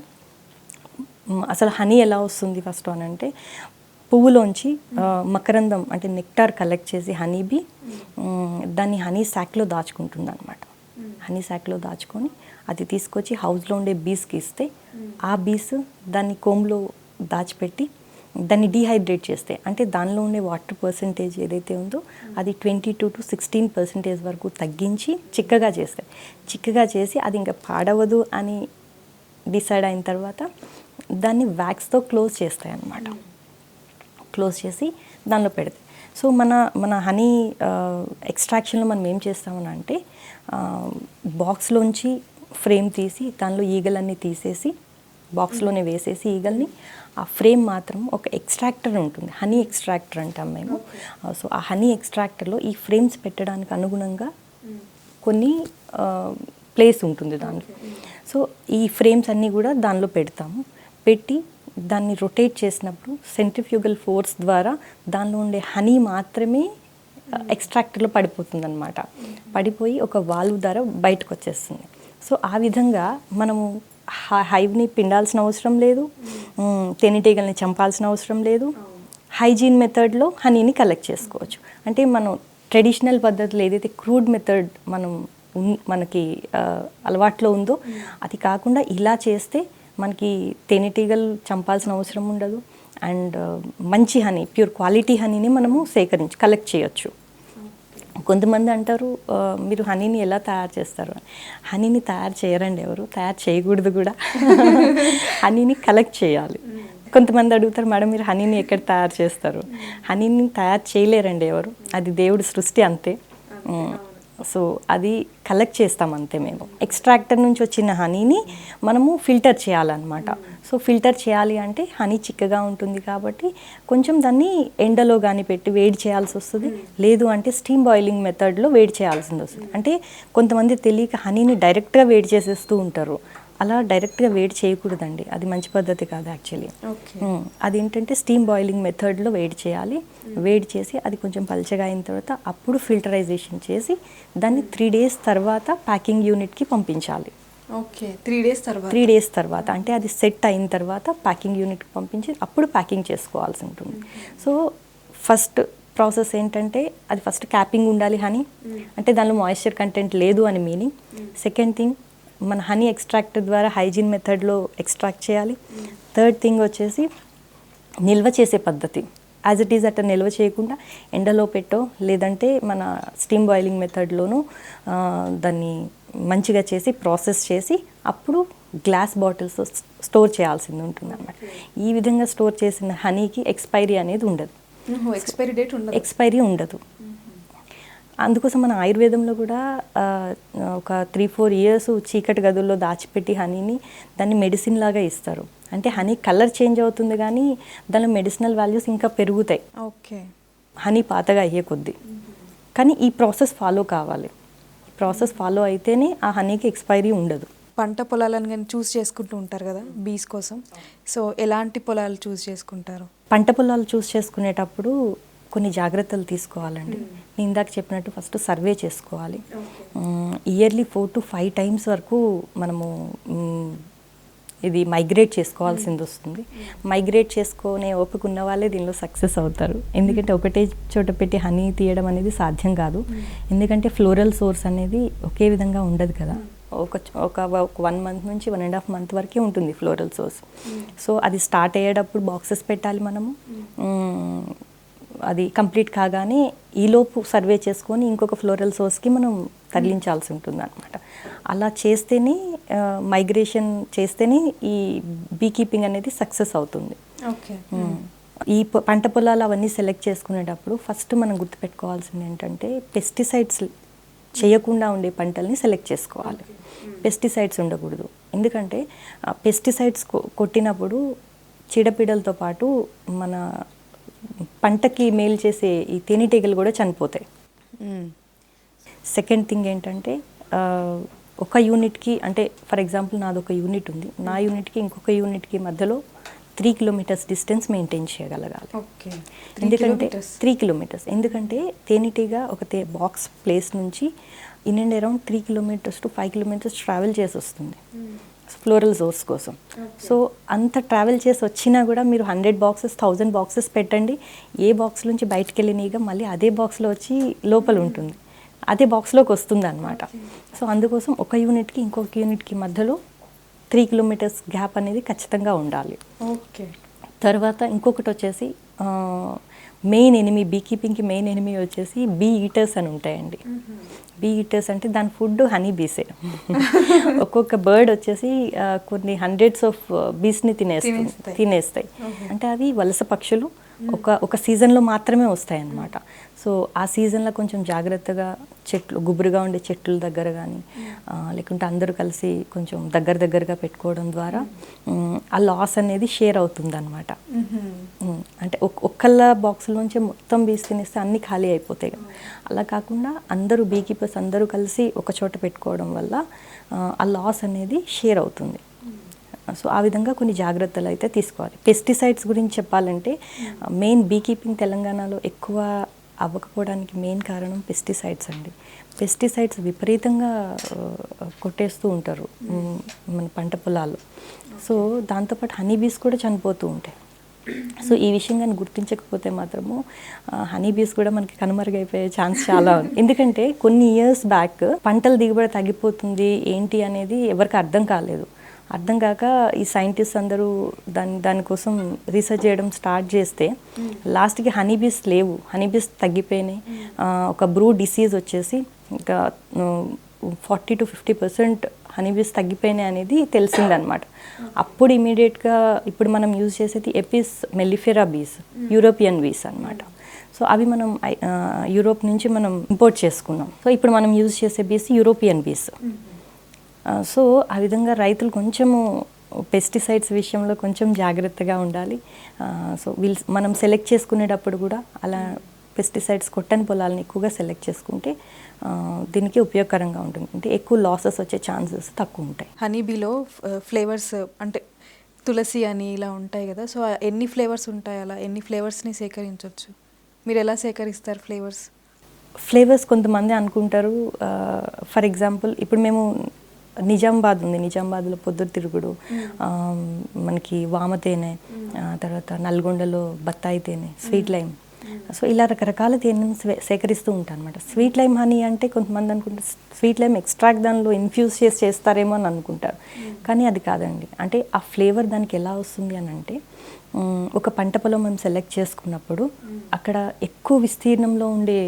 అసలు హనీ ఎలా వస్తుంది ఫస్ట్ అని అంటే, పువ్వులోంచి మకరందం అంటే నెక్టార్ కలెక్ట్ చేసి హనీబీ దాన్ని హనీ శాక్లో దాచుకుంటుంది అనమాట. హనీ శాక్లో దాచుకొని అది తీసుకొచ్చి హౌస్లో ఉండే బీస్కి ఇస్తే, ఆ బీస్ దాన్ని కోమ్లో దాచిపెట్టి దాన్ని డీహైడ్రేట్ చేస్తే, అంటే దానిలో ఉండే వాటర్ పర్సంటేజ్ ఏదైతే ఉందో అది 22 to 16% వరకు తగ్గించి చిక్కగా చేస్తాయి. చిక్కగా చేసి అది ఇంకా పాడవదు అని డిసైడ్ అయిన తర్వాత దాన్ని వ్యాక్స్తో క్లోజ్ చేస్తాయి అన్నమాట. క్లోజ్ చేసి దానిలో పెడతాయి. సో మన హనీ ఎక్స్ట్రాక్షన్లో మనం ఏం చేస్తామని అంటే, బాక్స్లోంచి ఫ్రేమ్ తీసి దానిలో ఈగలన్నీ తీసేసి బాక్స్లోనే వేసేసి ఈగల్ని, ఆ ఫ్రేమ్ మాత్రం ఒక ఎక్స్ట్రాక్టర్ ఉంటుంది, హనీ ఎక్స్ట్రాక్టర్ అంటాం మేము. సో ఆ హనీ ఎక్స్ట్రాక్టర్లో ఈ ఫ్రేమ్స్ పెట్టడానికి అనుగుణంగా కొన్ని ప్లేస్ ఉంటుంది దానిలో. సో ఈ ఫ్రేమ్స్ అన్నీ కూడా దానిలో పెడతాము. పెట్టి దాన్ని రొటేట్ చేసినప్పుడు సెంట్రిఫ్యూగల్ ఫోర్స్ ద్వారా దానిలో ఉండే హనీ మాత్రమే ఎక్స్ట్రాక్టర్లో పడిపోతుంది అనమాట. పడిపోయి ఒక వాల్వ్ ద్వారా బయటకు వచ్చేస్తుంది. సో ఆ విధంగా మనము హైవ్ని పిండాల్సిన అవసరం లేదు, తేనెటీగల్ని చంపాల్సిన అవసరం లేదు, హైజీన్ మెథడ్లో హనీని కలెక్ట్ చేసుకోవచ్చు. అంటే మనం ట్రెడిషనల్ పద్ధతిలో ఏదైతే క్రూడ్ మెథడ్ మనకి అలవాట్లో ఉందో అది కాకుండా ఇలా చేస్తే మనకి తేనెటీగలు చంపాల్సిన అవసరం ఉండదు. అండ్ మంచి హనీ, ప్యూర్ క్వాలిటీ హనీని మనము కలెక్ట్ చేయొచ్చు. కొంతమంది అంటారు మీరు హనీని ఎలా తయారు చేస్తారు? హనీని తయారు చేయరండి ఎవరు, తయారు చేయకూడదు కూడా. హనీని కలెక్ట్ చేయాలి. కొంతమంది అడుగుతారు, మేడం మీరు హనీని ఎక్కడ తయారు చేస్తారు? హనీని తయారు చేయలేరండి ఎవరు, అది దేవుడి సృష్టి అంతే. సో అది కలెక్ట్ చేస్తాం అంతే మేము. ఎక్స్ట్రాక్టర్ నుంచి వచ్చిన హనీని మనము ఫిల్టర్ చేయాలన్నమాట. సో ఫిల్టర్ చేయాలి అంటే హనీ చిక్కగా ఉంటుంది కాబట్టి కొంచెం దాన్ని ఎండలో కానీ పెట్టి వేడి చేయాల్సి వస్తుంది. లేదు అంటే స్టీమ్ బాయిలింగ్ మెథడ్లో వేడి చేయాల్సింది వస్తుంది. అంటే కొంతమంది తెలియక హనీని డైరెక్ట్గా వేడి చేసేస్తూ ఉంటారు. అలా డైరెక్ట్గా వేడి చేయకూడదండి, అది మంచి పద్ధతి కాదు యాక్చువల్లీ. అది ఏంటంటే స్టీమ్ బాయిలింగ్ మెథడ్లో వేడి చేయాలి. వేడి చేసి అది కొంచెం పల్చగా అయిన తర్వాత అప్పుడు ఫిల్టరైజేషన్ చేసి దాన్ని 3 days తర్వాత ప్యాకింగ్ యూనిట్కి పంపించాలి. ఓకే, 3 days తర్వాత 3 days తర్వాత అంటే అది సెట్ అయిన తర్వాత ప్యాకింగ్ యూనిట్కి పంపించి అప్పుడు ప్యాకింగ్ చేసుకోవాల్సి ఉంటుంది. సో ఫస్ట్ ప్రాసెస్ ఏంటంటే అది ఫస్ట్ క్యాపింగ్ ఉండాలి హనీ, అంటే దానిలో మాయిశ్చర్ కంటెంట్ లేదు అని మీనింగ్. సెకండ్ థింగ్ మన హనీ ఎక్స్ట్రాక్టర్ ద్వారా హైజీన్ మెథడ్లో ఎక్స్ట్రాక్ట్ చేయాలి. థర్డ్ థింగ్ వచ్చేసి నిల్వ చేసే పద్ధతి. యాజ్ ఇట్ ఈజ్ అట్లా నిల్వ చేయకుండా ఎండలో పెట్టో లేదంటే మన స్టీమ్ బాయిలింగ్ మెథడ్లోనూ దాన్ని మంచిగా చేసి ప్రాసెస్ చేసి అప్పుడు గ్లాస్ బాటిల్స్ స్టోర్ చేయాల్సింది ఉంటుంది అన్నమాట. ఈ విధంగా స్టోర్ చేసిన హనీకి ఎక్స్పైరీ అనేది ఉండదు. ఎక్స్పైరీ డేట్ ఉండదు. ఎక్స్పైరీ ఉండదు. అందుకోసం మన ఆయుర్వేదంలో కూడా ఒక 3-4 years చీకటి గదుల్లో దాచిపెట్టి హనీని దాన్ని మెడిసిన్ లాగా ఇస్తారు. అంటే హనీ కలర్ చేంజ్ అవుతుంది కానీ దానిలో మెడిసినల్ వాల్యూస్ ఇంకా పెరుగుతాయి. ఓకే, హనీ పాతగా అయ్యే కొద్దీ. కానీ ఈ ప్రాసెస్ ఫాలో కావాలి. ఈ ప్రాసెస్ ఫాలో అయితేనే ఆ హనీకి ఎక్స్పైరీ ఉండదు. పంట పొలాలను కానీ చూస్ చేసుకుంటూ ఉంటారు కదా బీస్ కోసం. సో ఎలాంటి పొలాలు చూస్ చేసుకుంటారు? పంట పొలాలు చూస్ చేసుకునేటప్పుడు కొన్ని జాగ్రత్తలు తీసుకోవాలండి. నేను ఇందాక చెప్పినట్టు ఫస్ట్ సర్వే చేసుకోవాలి. ఇయర్లీ 4 to 5 times వరకు మనము ఇది మైగ్రేట్ చేసుకోవాల్సింది వస్తుంది. మైగ్రేట్ చేసుకునే ఓపిక ఉన్న వాళ్ళే దీనిలో సక్సెస్ అవుతారు. ఎందుకంటే ఒకటే చోట పెట్టి హనీ తీయడం అనేది సాధ్యం కాదు. ఎందుకంటే ఫ్లోరల్ సోర్స్ అనేది ఒకే విధంగా ఉండదు కదా. ఒక 1 month నుంచి 1.5 months వరకే ఉంటుంది ఫ్లోరల్ సోర్స్. సో అది స్టార్ట్ అయ్యేటప్పుడు బాక్సెస్ పెట్టాలి మనము. అది కంప్లీట్ కాగానే ఈలోపు సర్వే చేసుకొని ఇంకొక ఫ్లోరల్ సోర్స్కి మనం తరలించాల్సి ఉంటుంది అనమాట. అలా చేస్తేనే మైగ్రేషన్ చేస్తేనే ఈ బీ కీపింగ్ అనేది సక్సెస్ అవుతుంది. ఓకే, ఈ పంట పొలాలు అవన్నీ సెలెక్ట్ చేసుకునేటప్పుడు ఫస్ట్ మనం గుర్తుపెట్టుకోవాల్సింది ఏంటంటే పెస్టిసైడ్స్ చేయకుండా ఉండే పంటల్ని సెలెక్ట్ చేసుకోవాలి. పెస్టిసైడ్స్ ఉండకూడదు. ఎందుకంటే పెస్టిసైడ్స్ కొట్టినప్పుడు చీడపీడలతో పాటు మన పంటకి మేలు చేసే ఈ తేనెటీగలు కూడా చనిపోతాయి. సెకండ్ థింగ్ ఏంటంటే ఒక యూనిట్కి అంటే ఫర్ ఎగ్జాంపుల్ నాది ఒక యూనిట్ ఉంది, నా యూనిట్కి ఇంకొక యూనిట్కి మధ్యలో 3 kilometers డిస్టెన్స్ మెయింటైన్ చేయగలగాలి. ఓకే, ఎందుకంటే 3 kilometers ఎందుకంటే తేనెటీగ ఒక బాక్స్ ప్లేస్ నుంచి in and around 3 kilometers to 5 kilometers travel చేసి వస్తుంది ఫ్లోరల్ సోర్స్ కోసం. సో అంత ట్రావెల్ చేసి వచ్చినా కూడా మీరు 100 boxes 1000 boxes పెట్టండి, ఏ బాక్స్ నుంచి బయటకు వెళ్ళినీగా మళ్ళీ అదే బాక్స్లో వచ్చి లోపల ఉంటుంది, అదే బాక్స్లోకి వస్తుంది అనమాట. సో అందుకోసం ఒక యూనిట్కి ఇంకొక యూనిట్కి మధ్యలో 3 kilometers గ్యాప్ అనేది ఖచ్చితంగా ఉండాలి. ఓకే, తర్వాత ఇంకొకటి వచ్చేసి మెయిన్ ఎనిమీ బీ కీపింగ్కి మెయిన్ ఎనిమీ వచ్చేసి బీ ఈటర్స్ అని ఉంటాయండి. బీ ఈటర్స్ అంటే దాని ఫుడ్ హనీ బీసే. ఒక్కొక్క బర్డ్ వచ్చేసి కొన్ని hundreds of బీస్ని తినేస్తాయి. అంటే అవి వలస పక్షులు ఒక సీజన్లో మాత్రమే వస్తాయి అన్నమాట. సో ఆ సీజన్లో కొంచెం జాగ్రత్తగా చెట్లు గుబురుగా ఉండే చెట్ల దగ్గర కానీ లేకుంటే అందరూ కలిసి కొంచెం దగ్గరగా పెట్టుకోవడం ద్వారా ఆ లాస్ అనేది షేర్ అవుతుంది అనమాట. అంటే ఒక్కళ్ళ బాక్స్లోంచి మొత్తం బీస్ తినేస్తే అన్నీ ఖాళీ అయిపోతాయి. అలా కాకుండా అందరూ బీ కీపర్స్ అందరూ కలిసి ఒక చోట పెట్టుకోవడం వల్ల ఆ లాస్ అనేది షేర్ అవుతుంది. సో ఆ విధంగా కొన్ని జాగ్రత్తలు అయితే తీసుకోవాలి. పెస్టిసైడ్స్ గురించి చెప్పాలంటే మెయిన్ బీ కీపింగ్ తెలంగాణలో ఎక్కువ అవ్వకపోవడానికి మెయిన్ కారణం పెస్టిసైడ్స్ అండి. పెస్టిసైడ్స్ విపరీతంగా కొట్టేస్తూ ఉంటారు మన పంట పొలాలు. సో దాంతోపాటు హనీ బీస్ కూడా చనిపోతూ ఉంటాయి. సో ఈ విషయం కానీ గుర్తించకపోతే మాత్రము హనీ బీస్ కూడా మనకి కనుమరుగైపోయే ఛాన్స్ చాలా ఉంది. ఎందుకంటే కొన్ని ఇయర్స్ బ్యాక్ పంటల దిగుబడి తగ్గిపోతుంది ఏంటి అనేది ఎవరికి అర్థం కాలేదు. అర్థం కాక ఈ సైంటిస్ట్ అందరూ దానికోసం రీసెర్చ్ చేయడం స్టార్ట్ చేస్తే లాస్ట్కి హనీబీస్ లేవు, హనీబీస్ తగ్గిపోయినాయి. ఒక బ్రూ డిసీజ్ వచ్చేసి ఇంకా 40 to 50% హనీబీస్ తగ్గిపోయినాయి అనేది తెలిసిందనమాట. అప్పుడు ఇమీడియట్గా ఇప్పుడు మనం యూజ్ చేసేది ఎపిస్ మెల్లిఫెరా బీస్, యూరోపియన్ బీస్ అనమాట. సో సో అవి మనం యూరోప్ నుంచి మనం ఇంపోర్ట్ చేసుకున్నాం. సో ఇప్పుడు మనం యూజ్ చేసే బీస్ యూరోపియన్ బీస్. సో ఆ విధంగా రైతులు కొంచెము పెస్టిసైడ్స్ విషయంలో కొంచెం జాగ్రత్తగా ఉండాలి. సో మనం సెలెక్ట్ చేసుకునేటప్పుడు కూడా అలా పెస్టిసైడ్స్ కొట్టని పొలాలను ఎక్కువగా సెలెక్ట్ చేసుకుంటే దీనికి ఉపయోగకరంగా ఉంటుంది. అంటే ఎక్కువ లాసెస్ వచ్చే ఛాన్సెస్ తక్కువ ఉంటాయి. హనీబీలో ఫ్లేవర్స్ అంటే తులసి అని ఇలా ఉంటాయి కదా, సో ఎన్ని ఫ్లేవర్స్ ఉంటాయి, అలా ఎన్ని ఫ్లేవర్స్ని సేకరించవచ్చు? మీరు ఎలా సేకరిస్తారు ఫ్లేవర్స్? కొంతమంది అనుకుంటారు, ఫర్ ఎగ్జాంపుల్ ఇప్పుడు మేము నిజామాబాద్ ఉంది, నిజామాబాద్లో పొద్దుతిరుగుడు, మనకి వామతేనె, తర్వాత నల్గొండలో బత్తాయి తేనె, స్వీట్ లైమ్. సో ఇలా రకరకాల తేనెను సేకరిస్తూ ఉంటాను అనమాట. స్వీట్ లైమ్ హనీ అంటే కొంతమంది అనుకుంటారు స్వీట్ లైమ్ ఎక్స్ట్రాక్ట్ దానిలో ఇన్ఫ్యూజ్ చేస్తారేమో అని అనుకుంటారు, కానీ అది కాదండి. అంటే ఆ ఫ్లేవర్ దానికి ఎలా వస్తుంది అని అంటే, ఒక పంట పొలం మనం సెలెక్ట్ చేసుకున్నప్పుడు అక్కడ ఎక్కువ విస్తీర్ణంలో ఉండే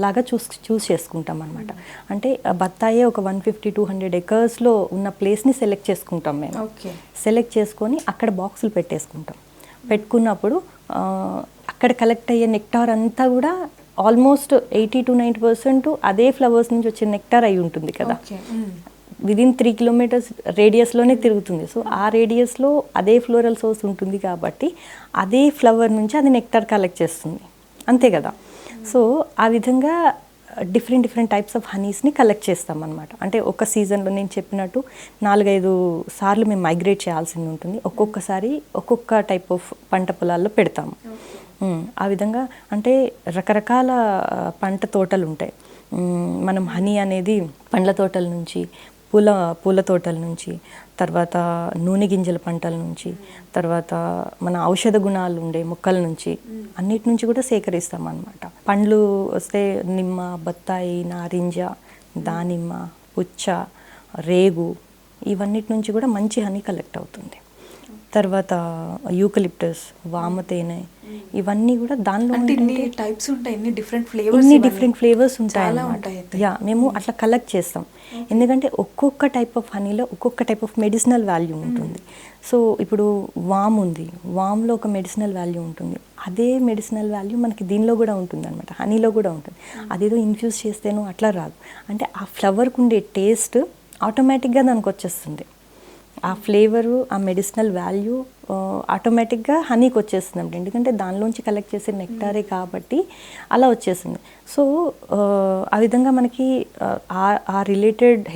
లాగా చూస్ చేసుకుంటాం అనమాట. అంటే బత్తాయే ఒక 150-200 ఎకర్స్లో ఉన్న ప్లేస్ని సెలెక్ట్ చేసుకుంటాం మేము. సెలెక్ట్ చేసుకొని అక్కడ బాక్సులు పెట్టేసుకుంటాం. పెట్టుకున్నప్పుడు అక్కడ కలెక్ట్ అయ్యే నెక్టార్ అంతా కూడా ఆల్మోస్ట్ 80-90% అదే ఫ్లవర్స్ నుంచి వచ్చే నెక్టార్ అయి ఉంటుంది కదా. విదిన్ 3 కిలోమీటర్స్ రేడియస్లోనే తిరుగుతుంది. సో ఆ రేడియస్లో అదే ఫ్లోరల్ సోర్స్ ఉంటుంది కాబట్టి అదే ఫ్లవర్ నుంచి అది నెక్టార్ కలెక్ట్ చేస్తుంది, అంతే కదా. సో ఆ విధంగా డిఫరెంట్ టైప్స్ ఆఫ్ హనీస్ని కలెక్ట్ చేస్తాం అనమాట. అంటే ఒక సీజన్లో నేను చెప్పినట్టు 4-5 సార్లు మేము మైగ్రేట్ చేయాల్సింది ఉంటుంది. ఒక్కొక్కసారి ఒక్కొక్క టైప్ ఆఫ్ పంట పొలాల్లో పెడతాము. ఆ విధంగా అంటే రకరకాల పంట తోటలు ఉంటాయి. మనం హనీ అనేది పండ్ల తోటల నుంచి, పూల తోటల నుంచి, తర్వాత నూనె గింజల పంటల నుంచి, తర్వాత మన ఔషధ గుణాలు ఉండే మొక్కల నుంచి, అన్నిటి నుంచి కూడా సేకరిస్తాం అన్నమాట. పండ్లు వస్తే నిమ్మ, బత్తాయి, నారింజ, దానిమ్మ, పుచ్చ, రేగు, ఇవన్నిటి నుంచి కూడా మంచి హనీ కలెక్ట్ అవుతుంది. తర్వాత యూకలిప్టస్, వామతేనె, ఇవన్నీ కూడా దానిలో ఇన్ని డిఫరెంట్ ఫ్లేవర్స్ ఉంటాయి అన్నమాట. మేము అట్లా కలెక్ట్ చేస్తాం. ఎందుకంటే ఒక్కొక్క టైప్ ఆఫ్ హనీలో ఒక్కొక్క టైప్ ఆఫ్ మెడిసినల్ వాల్యూ ఉంటుంది. సో ఇప్పుడు వామ్ ఉంది, వామ్లో ఒక మెడిసినల్ వాల్యూ ఉంటుంది. అదే మెడిసినల్ వాల్యూ మనకి దీనిలో కూడా ఉంటుంది అనమాట, హనీలో కూడా ఉంటుంది. అదేదో ఇన్ఫ్యూజ్ చేస్తేనో అట్లా రాదు. అంటే ఆ ఫ్లవర్కి ఉండే టేస్ట్ ఆటోమేటిక్గా దానికి వచ్చేస్తుంది. ఆ ఫ్లేవరు, ఆ మెడిసినల్ వాల్యూ ఆటోమేటిక్గా హనీకి వచ్చేస్తుంది. ఎందుకంటే దానిలోంచి కలెక్ట్ చేసే నెక్టారే కాబట్టి అలా వచ్చేసింది. సో ఆ విధంగా మనకి ఆ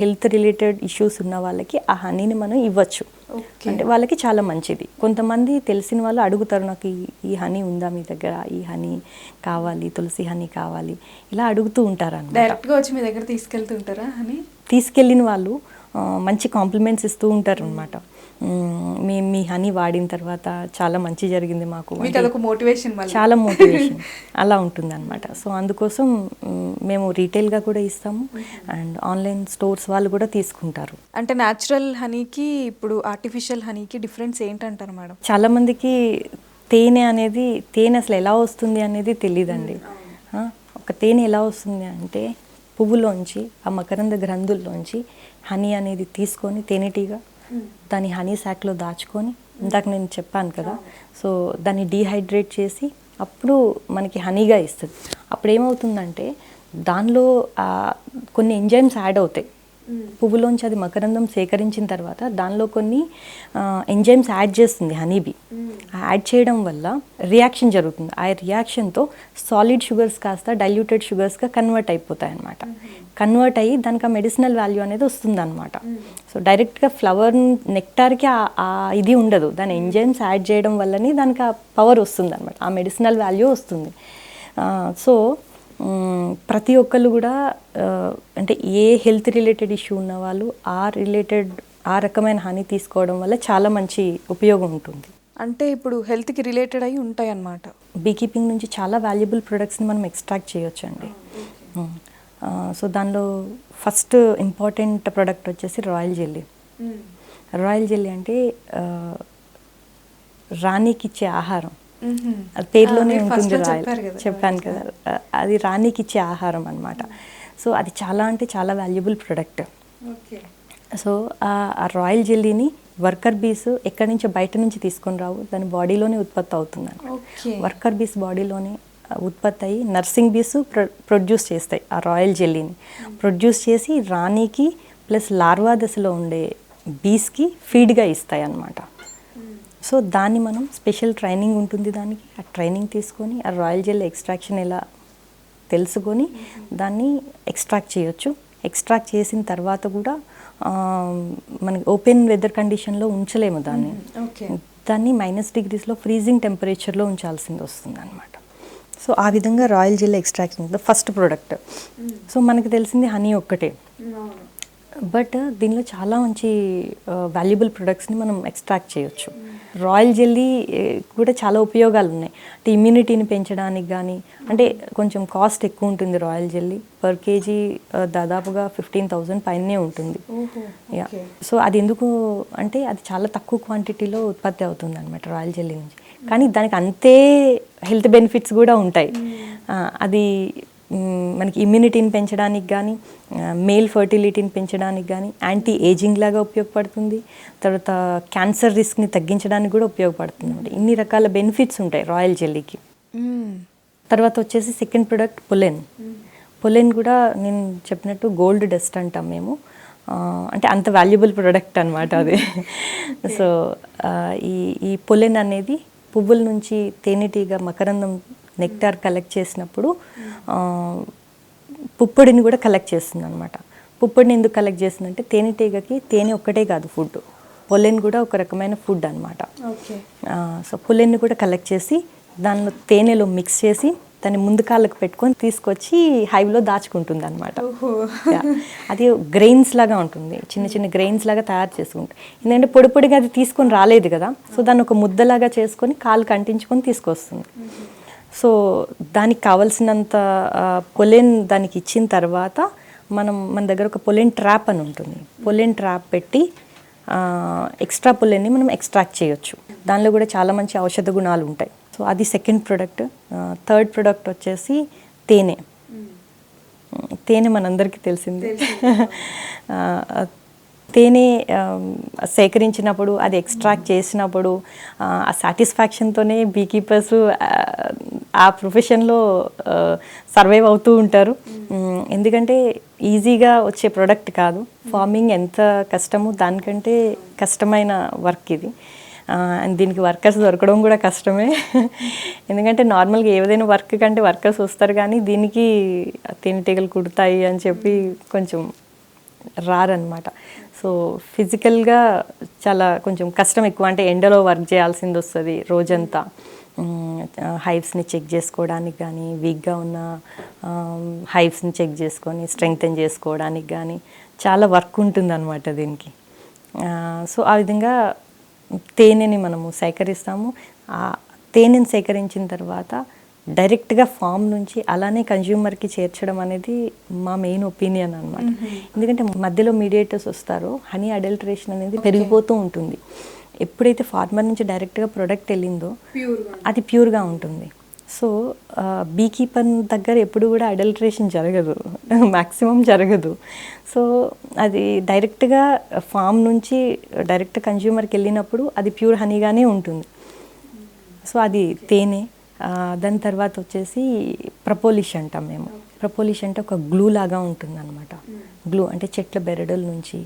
హెల్త్ రిలేటెడ్ ఇష్యూస్ ఉన్న వాళ్ళకి ఆ హనీని మనం ఇవ్వచ్చు. అంటే వాళ్ళకి చాలా మంచిది. కొంతమంది తెలిసిన వాళ్ళు అడుగుతారు, నాకు ఈ హనీ ఉందా మీ దగ్గర, ఈ హనీ కావాలి, తులసి హనీ కావాలి, ఇలా అడుగుతూ ఉంటారు అన్నమాట. డైరెక్ట్గా వచ్చి మీ దగ్గర తీసుకెళ్తుంటారా హనీ? తీసుకెళ్ళిన వాళ్ళు మంచి కాంప్లిమెంట్స్ ఇస్తూ ఉంటారు అనమాట. మీ హనీ వాడిన తర్వాత చాలా మంచి జరిగింది మాకు, చాలా మోటివేషన్ అలా ఉంటుంది అనమాట. సో అందుకోసం మేము రీటైల్గా కూడా ఇస్తాము అండ్ ఆన్లైన్ స్టోర్స్ వాళ్ళు కూడా తీసుకుంటారు. అంటే న్యాచురల్ హనీకి ఇప్పుడు ఆర్టిఫిషియల్ హనీకి డిఫరెన్స్ ఏంటంటారు మేడం? చాలా మందికి తేనె అసలు ఎలా వస్తుంది అనేది తెలియదండి. ఒక తేనె ఎలా వస్తుంది అంటే పువ్వులోంచి, ఆ మకరంద గ్రంథుల్లోంచి హనీ అనేది తీసుకొని తేనెటీగా దాన్ని హనీ శాక్లో దాచుకొని, ఇందాక నేను చెప్పాను కదా, సో దాన్ని డీహైడ్రేట్ చేసి అప్పుడు మనకి హనీగా ఇస్తుంది. అప్పుడు ఏమవుతుందంటే దానిలో కొన్ని ఎంజైమ్స్ యాడ్ అవుతాయి. పువ్వులోంచి అది మకరందం సేకరించిన తర్వాత దానిలో కొన్ని ఎంజైమ్స్ యాడ్ చేస్తుంది హనీబీ. యాడ్ చేయడం వల్ల రియాక్షన్ జరుగుతుంది. ఆ రియాక్షన్తో సాలిడ్ షుగర్స్ కాస్త డైల్యూటెడ్ షుగర్స్గా కన్వర్ట్ అయిపోతాయి అన్నమాట. కన్వర్ట్ అయ్యి దానికి ఆ మెడిసినల్ వాల్యూ అనేది వస్తుంది అనమాట. సో డైరెక్ట్గా ఫ్లవర్ నెక్టార్కి ఇది ఉండదు, దాని ఎంజైమ్స్ యాడ్ చేయడం వల్లనే దానికి ఆ పవర్ వస్తుంది అనమాట, ఆ మెడిసినల్ వాల్యూ వస్తుంది. సో ప్రతి ఒక్కళ్ళు కూడా అంటే ఏ హెల్త్ రిలేటెడ్ ఇష్యూ ఉన్న వాళ్ళు ఆ రకమైన హనీ తీసుకోవడం వల్ల చాలా మంచి ఉపయోగం ఉంటుంది. అంటే ఇప్పుడు హెల్త్కి రిలేటెడ్ అయి ఉంటాయి అన్నమాట. బీ కీపింగ్ నుంచి చాలా వాల్యుబుల్ ప్రొడక్ట్స్ని మనం ఎక్స్ట్రాక్ట్ చేయొచ్చు అండి. సో దానిలో ఫస్ట్ ఇంపార్టెంట్ ప్రోడక్ట్ వచ్చేసి రాయల్ జెల్లీ. రాయల్ జెల్లీ అంటే రాణికి ఇచ్చే ఆహారం, అది పేరులోనే ఉంటుంది. రాయల్ చెప్పాను కదా, అది రాణికి ఇచ్చే ఆహారం అన్నమాట. సో అది చాలా అంటే చాలా వాల్యుబుల్ ప్రొడక్ట్. సో ఆ రాయల్ జెల్లీని వర్కర్ బీస్ ఎక్కడి నుంచో బయట నుంచి తీసుకొని రావు, దాని బాడీలోనే ఉత్పత్తి అవుతుందని. వర్కర్ బీస్ బాడీలోనే ఉత్పత్తి అయ్యి నర్సింగ్ బీస్ ప్రొడ్యూస్ చేస్తాయి ఆ రాయల్ జెల్లీని. ప్రొడ్యూస్ చేసి రాణికి ప్లస్ లార్వా దశలో ఉండే బీస్కి ఫీడ్గా ఇస్తాయి అన్నమాట. సో దాన్ని మనం స్పెషల్ ట్రైనింగ్ ఉంటుంది దానికి. ఆ ట్రైనింగ్ తీసుకొని ఆ రాయల్ జెల్ ఎక్స్ట్రాక్షన్ ఎలా తెలుసుకొని దాన్ని ఎక్స్ట్రాక్ట్ చేయొచ్చు. ఎక్స్ట్రాక్ట్ చేసిన తర్వాత కూడా మనకి ఓపెన్ వెదర్ కండిషన్లో ఉంచలేము దాన్ని. దాన్ని -డిగ్రీస్లో ఫ్రీజింగ్ టెంపరేచర్లో ఉంచాల్సింది వస్తుంది అనమాట. సో ఆ విధంగా royal gel extraction first product. So మనకి తెలిసింది హనీ ఒక్కటే, బట్ దీనిలో చాలా మంచి వాల్యుబుల్ ప్రొడక్ట్స్ని మనం ఎక్స్ట్రాక్ట్ చేయొచ్చు. రాయల్ జెల్లీ కూడా చాలా ఉపయోగాలు ఉన్నాయి. అంటే ఇమ్యూనిటీని పెంచడానికి కానీ, అంటే కొంచెం కాస్ట్ ఎక్కువ ఉంటుంది రాయల్ జెల్లీ. పర్ కేజీ దాదాపుగా 15,000 పైనే ఉంటుంది. సో అది ఎందుకు అంటే అది చాలా తక్కువ క్వాంటిటీలో ఉత్పత్తి అవుతుంది అనమాట రాయల్ జెల్లీ నుంచి. కానీ దానికి అంతే హెల్త్ బెనిఫిట్స్ కూడా ఉంటాయి. అది మనకి ఇమ్యూనిటీని పెంచడానికి కానీ, మేల్ ఫర్టిలిటీని పెంచడానికి కానీ, యాంటీ ఏజింగ్ లాగా ఉపయోగపడుతుంది. తర్వాత క్యాన్సర్ రిస్క్ని తగ్గించడానికి కూడా ఉపయోగపడుతుంది అనమాట. ఇన్ని రకాల బెనిఫిట్స్ ఉంటాయి రాయల్ జెల్లీకి. తర్వాత వచ్చేసి సెకండ్ ప్రోడక్ట్ పొలెన్. పొలెన్ కూడా నేను చెప్పినట్టు గోల్డ్ డస్ట్ అంటాం మేము. అంటే అంత వాల్యుబుల్ ప్రోడక్ట్ అనమాట అది. సో ఈ పొలెన్ అనేది పువ్వుల నుంచి తేనెటీగ మకరందం నెక్టార్ కలెక్ట్ చేసినప్పుడు పుప్పొడిని కూడా కలెక్ట్ చేస్తుంది అనమాట. పుప్పొడిని ఎందుకు కలెక్ట్ చేస్తుందంటే తేనెటీగకి తేనె ఒక్కటే కాదు ఫుడ్, పొలెన్ కూడా ఒక రకమైన ఫుడ్ అనమాట. సో పొలెన్ని కూడా కలెక్ట్ చేసి దానిలో తేనెలో మిక్స్ చేసి దాన్ని ముందు కాళ్ళకు పెట్టుకొని తీసుకొచ్చి హైవ్లో దాచుకుంటుంది అనమాట. అది గ్రెయిన్స్ లాగా ఉంటుంది, చిన్న చిన్న గ్రెయిన్స్ లాగా తయారు చేసుకుంటుంది. ఎందుకంటే పొడి పొడిగా అది తీసుకొని రాలేదు కదా, సో దాన్ని ఒక ముద్దలాగా చేసుకొని కాలుకి అంటించుకొని తీసుకొస్తుంది. సో దానికి కావాల్సినంత పొలెన్ దానికి ఇచ్చిన తర్వాత మన దగ్గర ఒక పొలెన్ ట్రాప్ అని ఉంటుంది. పొలెన్ ట్రాప్ పెట్టి ఎక్స్ట్రా పొలెన్ని మనం ఎక్స్ట్రాక్ట్ చేయొచ్చు. దానిలో కూడా చాలా మంచి ఔషధ గుణాలు ఉంటాయి. సో అది సెకండ్ ప్రోడక్ట్. థర్డ్ ప్రోడక్ట్ వచ్చేసి తేనె. తేనె మనందరికీ తెలిసిందే. తేనె సేకరించినప్పుడు అది ఎక్స్ట్రాక్ట్ చేసినప్పుడు ఆ సాటిస్ఫాక్షన్తోనే బీ కీపర్స్ ఆ ప్రొఫెషన్లో సర్వైవ్ అవుతూ ఉంటారు. ఎందుకంటే ఈజీగా వచ్చే ప్రోడక్ట్ కాదు. ఫార్మింగ్ ఎంత కష్టమో దానికంటే కష్టమైన వర్క్ ఇది. అండ్ దీనికి వర్కర్స్ దొరకడం కూడా కష్టమే. ఎందుకంటే నార్మల్గా ఏదైనా వర్క్ కంటే వర్కర్స్ వస్తారు, కానీ దీనికి తేనెటీగలు కుడతాయి అని చెప్పి కొంచెం రారనమాట. సో ఫిజికల్గా చాలా కొంచెం కష్టం ఎక్కువ. అంటే ఎండలో వర్క్ చేయాల్సింది వస్తుంది రోజంతా. హైవ్స్ని చెక్ చేసుకోవడానికి కానీ, వీక్గా ఉన్న హైవ్స్ని చెక్ చేసుకొని స్ట్రెంగ్తెన్ చేసుకోవడానికి కానీ చాలా వర్క్ ఉంటుంది అనమాట దీనికి. సో ఆ విధంగా తేనెని మనము సేకరిస్తాము. ఆ తేనెని సేకరించిన తర్వాత డైరెక్ట్గా ఫామ్ నుంచి అలానే కన్జ్యూమర్కి చేర్చడం అనేది మా మెయిన్ ఒపీనియన్ అనమాట. ఎందుకంటే మధ్యలో మీడియేటర్స్ వస్తారు, హనీ అడల్టరేషన్ అనేది పెరిగిపోతూ ఉంటుంది. ఎప్పుడైతే ఫార్మర్ నుంచి డైరెక్ట్గా ప్రోడక్ట్ వెళ్ళిందో అది ప్యూర్గా ఉంటుంది. సో బీ కీపర్ దగ్గర ఎప్పుడు కూడా అడల్టరేషన్ జరగదు, మ్యాక్సిమం జరగదు. సో అది డైరెక్ట్గా ఫామ్ నుంచి డైరెక్ట్ కన్జ్యూమర్కి వెళ్ళినప్పుడు అది ప్యూర్ హనీగానే ఉంటుంది. సో అది తేనె. దాని తర్వాత వచ్చేసి ప్రపోలిష్ అంటాం మేము. ప్రపోలిష్ అంటే ఒక గ్లూ లాగా ఉంటుంది అనమాట. గ్లూ అంటే చెట్ల బెరడుల నుంచి,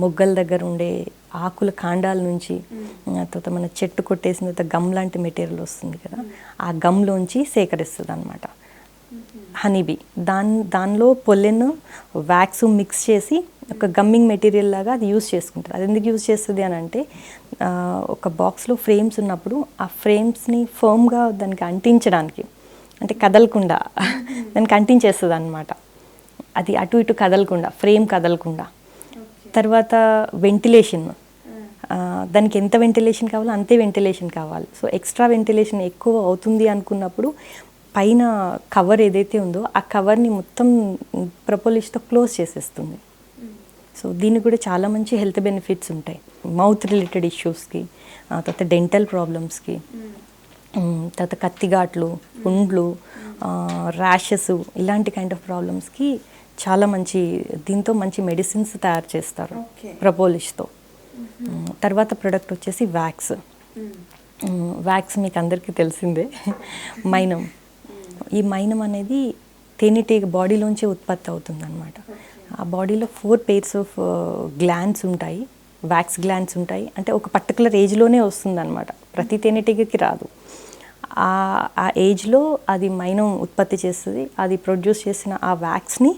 మొగ్గల దగ్గర ఉండే ఆకుల కాండాల నుంచి, తర్వాత మన చెట్టు కొట్టేసిన తర్వాత గమ్ లాంటి మెటీరియల్ వస్తుంది కదా, ఆ గమ్లోంచి సేకరిస్తుంది అనమాట హనీబీ. దానిలో పొల్లెన్ వ్యాక్స్ మిక్స్ చేసి ఒక గమ్మింగ్ మెటీరియల్ లాగా అది యూజ్ చేసుకుంటుంది. అది ఎందుకు యూజ్ చేస్తుంది అని అంటే ఒక బాక్స్లో ఫ్రేమ్స్ ఉన్నప్పుడు ఆ ఫ్రేమ్స్ని ఫర్మ్గా దానికి అంటించడానికి, అంటే కదలకుండా దానికి అంటించేస్తుంది అనమాట. అది అటు ఇటు కదలకుండా, ఫ్రేమ్ కదలకుండా. తర్వాత వెంటిలేషన్, దానికి ఎంత వెంటిలేషన్ కావాలో అంతే వెంటిలేషన్ కావాలి. సో ఎక్స్ట్రా వెంటిలేషన్ ఎక్కువ అవుతుంది అనుకున్నప్పుడు పైన కవర్ ఏదైతే ఉందో ఆ కవర్ని మొత్తం ప్రపోలిష్తో క్లోజ్ చేసేస్తుంది. సో దీనికి కూడా చాలా మంచి హెల్త్ బెనిఫిట్స్ ఉంటాయి. మౌత్ రిలేటెడ్ ఇష్యూస్కి, తర్వాత డెంటల్ ప్రాబ్లమ్స్కి, తర్వాత కత్తిఘాట్లు, పుండ్లు, ర్యాషెస్, ఇలాంటి కైండ్ ఆఫ్ ప్రాబ్లమ్స్కి చాలా మంచి, దీంతో మంచి మెడిసిన్స్ తయారు చేస్తారు ప్రపోలిష్తో. తర్వాత ప్రోడక్ట్ వచ్చేసి వ్యాక్స్. వ్యాక్స్ మీకు అందరికీ తెలిసిందే. ఈ మైనం అనేది తేనెటీగ బాడీలోంచే ఉత్పత్తి అవుతుందన్నమాట. ఆ బాడీలో 4 pairs ఆఫ్ గ్లాండ్స్ ఉంటాయి, వ్యాక్స్ గ్లాండ్స్ ఉంటాయి. అంటే ఒక పర్టికులర్ ఏజ్లోనే వస్తుందన్నమాట, ప్రతి తేనెటీగకి రాదు. ఆ ఏజ్లో అది మైనం ఉత్పత్తి చేస్తుంది. అది ప్రొడ్యూస్ చేసిన ఆ వ్యాక్స్ని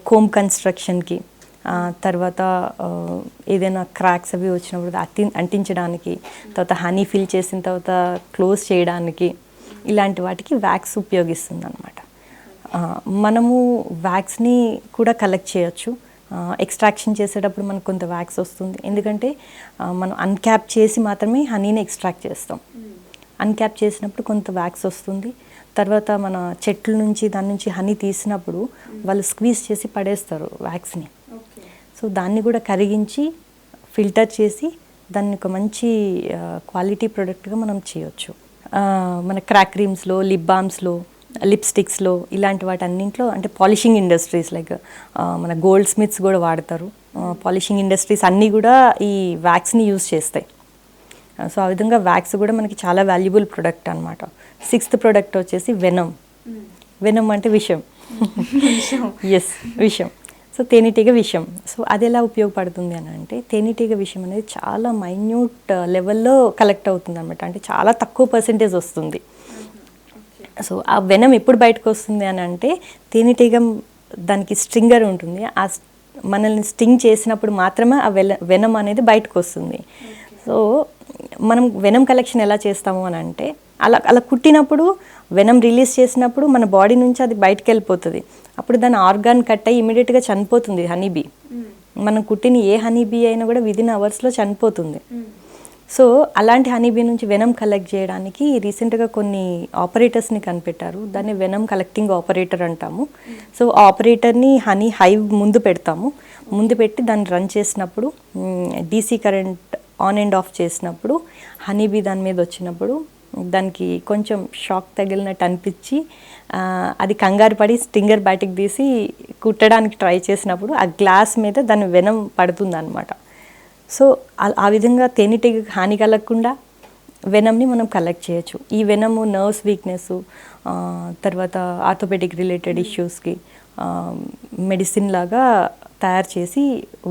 కోమ్ కన్స్ట్రక్షన్కి, తర్వాత ఏదైనా క్రాక్స్ అవి వచ్చినప్పుడు అంటించడానికి, తర్వాత హనీ ఫిల్ చేసిన తర్వాత క్లోజ్ చేయడానికి, ఇలాంటి వాటికి వ్యాక్స్ ఉపయోగిస్తుంది అనమాట. మనము వ్యాక్స్ని కూడా కలెక్ట్ చేయొచ్చు. ఎక్స్ట్రాక్షన్ చేసేటప్పుడు మనకు కొంత వ్యాక్స్ వస్తుంది, ఎందుకంటే మనం అన్క్యాప్ చేసి మాత్రమే హనీని ఎక్స్ట్రాక్ట్ చేస్తాం. అన్క్యాప్ చేసినప్పుడు కొంత వ్యాక్స్ వస్తుంది. తర్వాత మన చెట్ల నుంచి దాని నుంచి హనీ తీసినప్పుడు వాళ్ళు స్క్వీజ్ చేసి పడేస్తారు వ్యాక్స్ని. సో దాన్ని కూడా కరిగించి ఫిల్టర్ చేసి దాన్ని ఒక మంచి క్వాలిటీ ప్రోడక్ట్గా మనం చేయొచ్చు. మన క్రాక్ క్రీమ్స్లో, లిప్ బామ్స్లో, లిప్స్టిక్స్లో, ఇలాంటి వాటి అన్నింట్లో, అంటే పాలిషింగ్ ఇండస్ట్రీస్ లైక్ మన గోల్డ్ స్మిత్స్ కూడా వాడతారు. పాలిషింగ్ ఇండస్ట్రీస్ అన్నీ కూడా ఈ వ్యాక్స్ని యూజ్ చేస్తాయి. సో ఆ విధంగా వ్యాక్స్ కూడా మనకి చాలా వాల్యుబుల్ ప్రోడక్ట్ అనమాట. 6th ప్రోడక్ట్ వచ్చేసి వెనమ్. వెనమ్ అంటే విషం. ఎస్, విషం. సో తేనెటీగ విషం. సో అది ఎలా ఉపయోగపడుతుంది అని అంటే, తేనెటీగ విషం అనేది చాలా మైన్యూట్ లెవెల్లో కలెక్ట్ అవుతుంది అనమాట, అంటే చాలా తక్కువ పర్సెంటేజ్ వస్తుంది. సో ఆ వెనం ఎప్పుడు బయటకు వస్తుంది అని అంటే, తేనెటీగ దానికి స్ట్రింగర్ ఉంటుంది, ఆ మనల్ని స్టింగ్ చేసినప్పుడు మాత్రమే ఆ వెనం అనేది బయటకు వస్తుంది. సో మనం వెనం కలెక్షన్ ఎలా చేస్తాము అని అంటే, అలా కుట్టినప్పుడు వెనం రిలీజ్ చేసినప్పుడు మన బాడీ నుంచి అది బయటకు వెళ్ళిపోతుంది. అప్పుడు దాని ఆర్గాన్ కట్ అయ్యి ఇమీడియట్గా చనిపోతుంది హనీబీ. మనం కుట్టిన ఏ హనీబీ అయినా కూడా విదిన్ అవర్స్లో చనిపోతుంది. సో అలాంటి హనీబీ నుంచి వెనం కలెక్ట్ చేయడానికి రీసెంట్గా కొన్ని ఆపరేటర్స్ని కనిపెట్టారు. దాన్ని వెనం కలెక్టింగ్ ఆపరేటర్ అంటాము. సో ఆపరేటర్ని హనీ హైవ్ ముందు పెడతాము. ముందు పెట్టి దాన్ని రన్ చేసినప్పుడు, DC current on and of చేసినప్పుడు, హనీబీ దాని మీద వచ్చినప్పుడు దానికి కొంచెం షాక్ తగిలినట్టు అనిపించి అది కంగారు పడి స్టింగర్ బయటికి తీసి కుట్టడానికి ట్రై చేసినప్పుడు ఆ గ్లాస్ మీద దాని వెనం పడుతుంది అనమాట. సో ఆ విధంగా తేనెటీగ హాని కలగకుండా వెనంని మనం కలెక్ట్ చేయొచ్చు. ఈ వెనము నర్వ్స్ వీక్నెస్, తర్వాత ఆర్థోపెడిక్ రిలేటెడ్ ఇష్యూస్కి మెడిసిన్ లాగా తయారు చేసి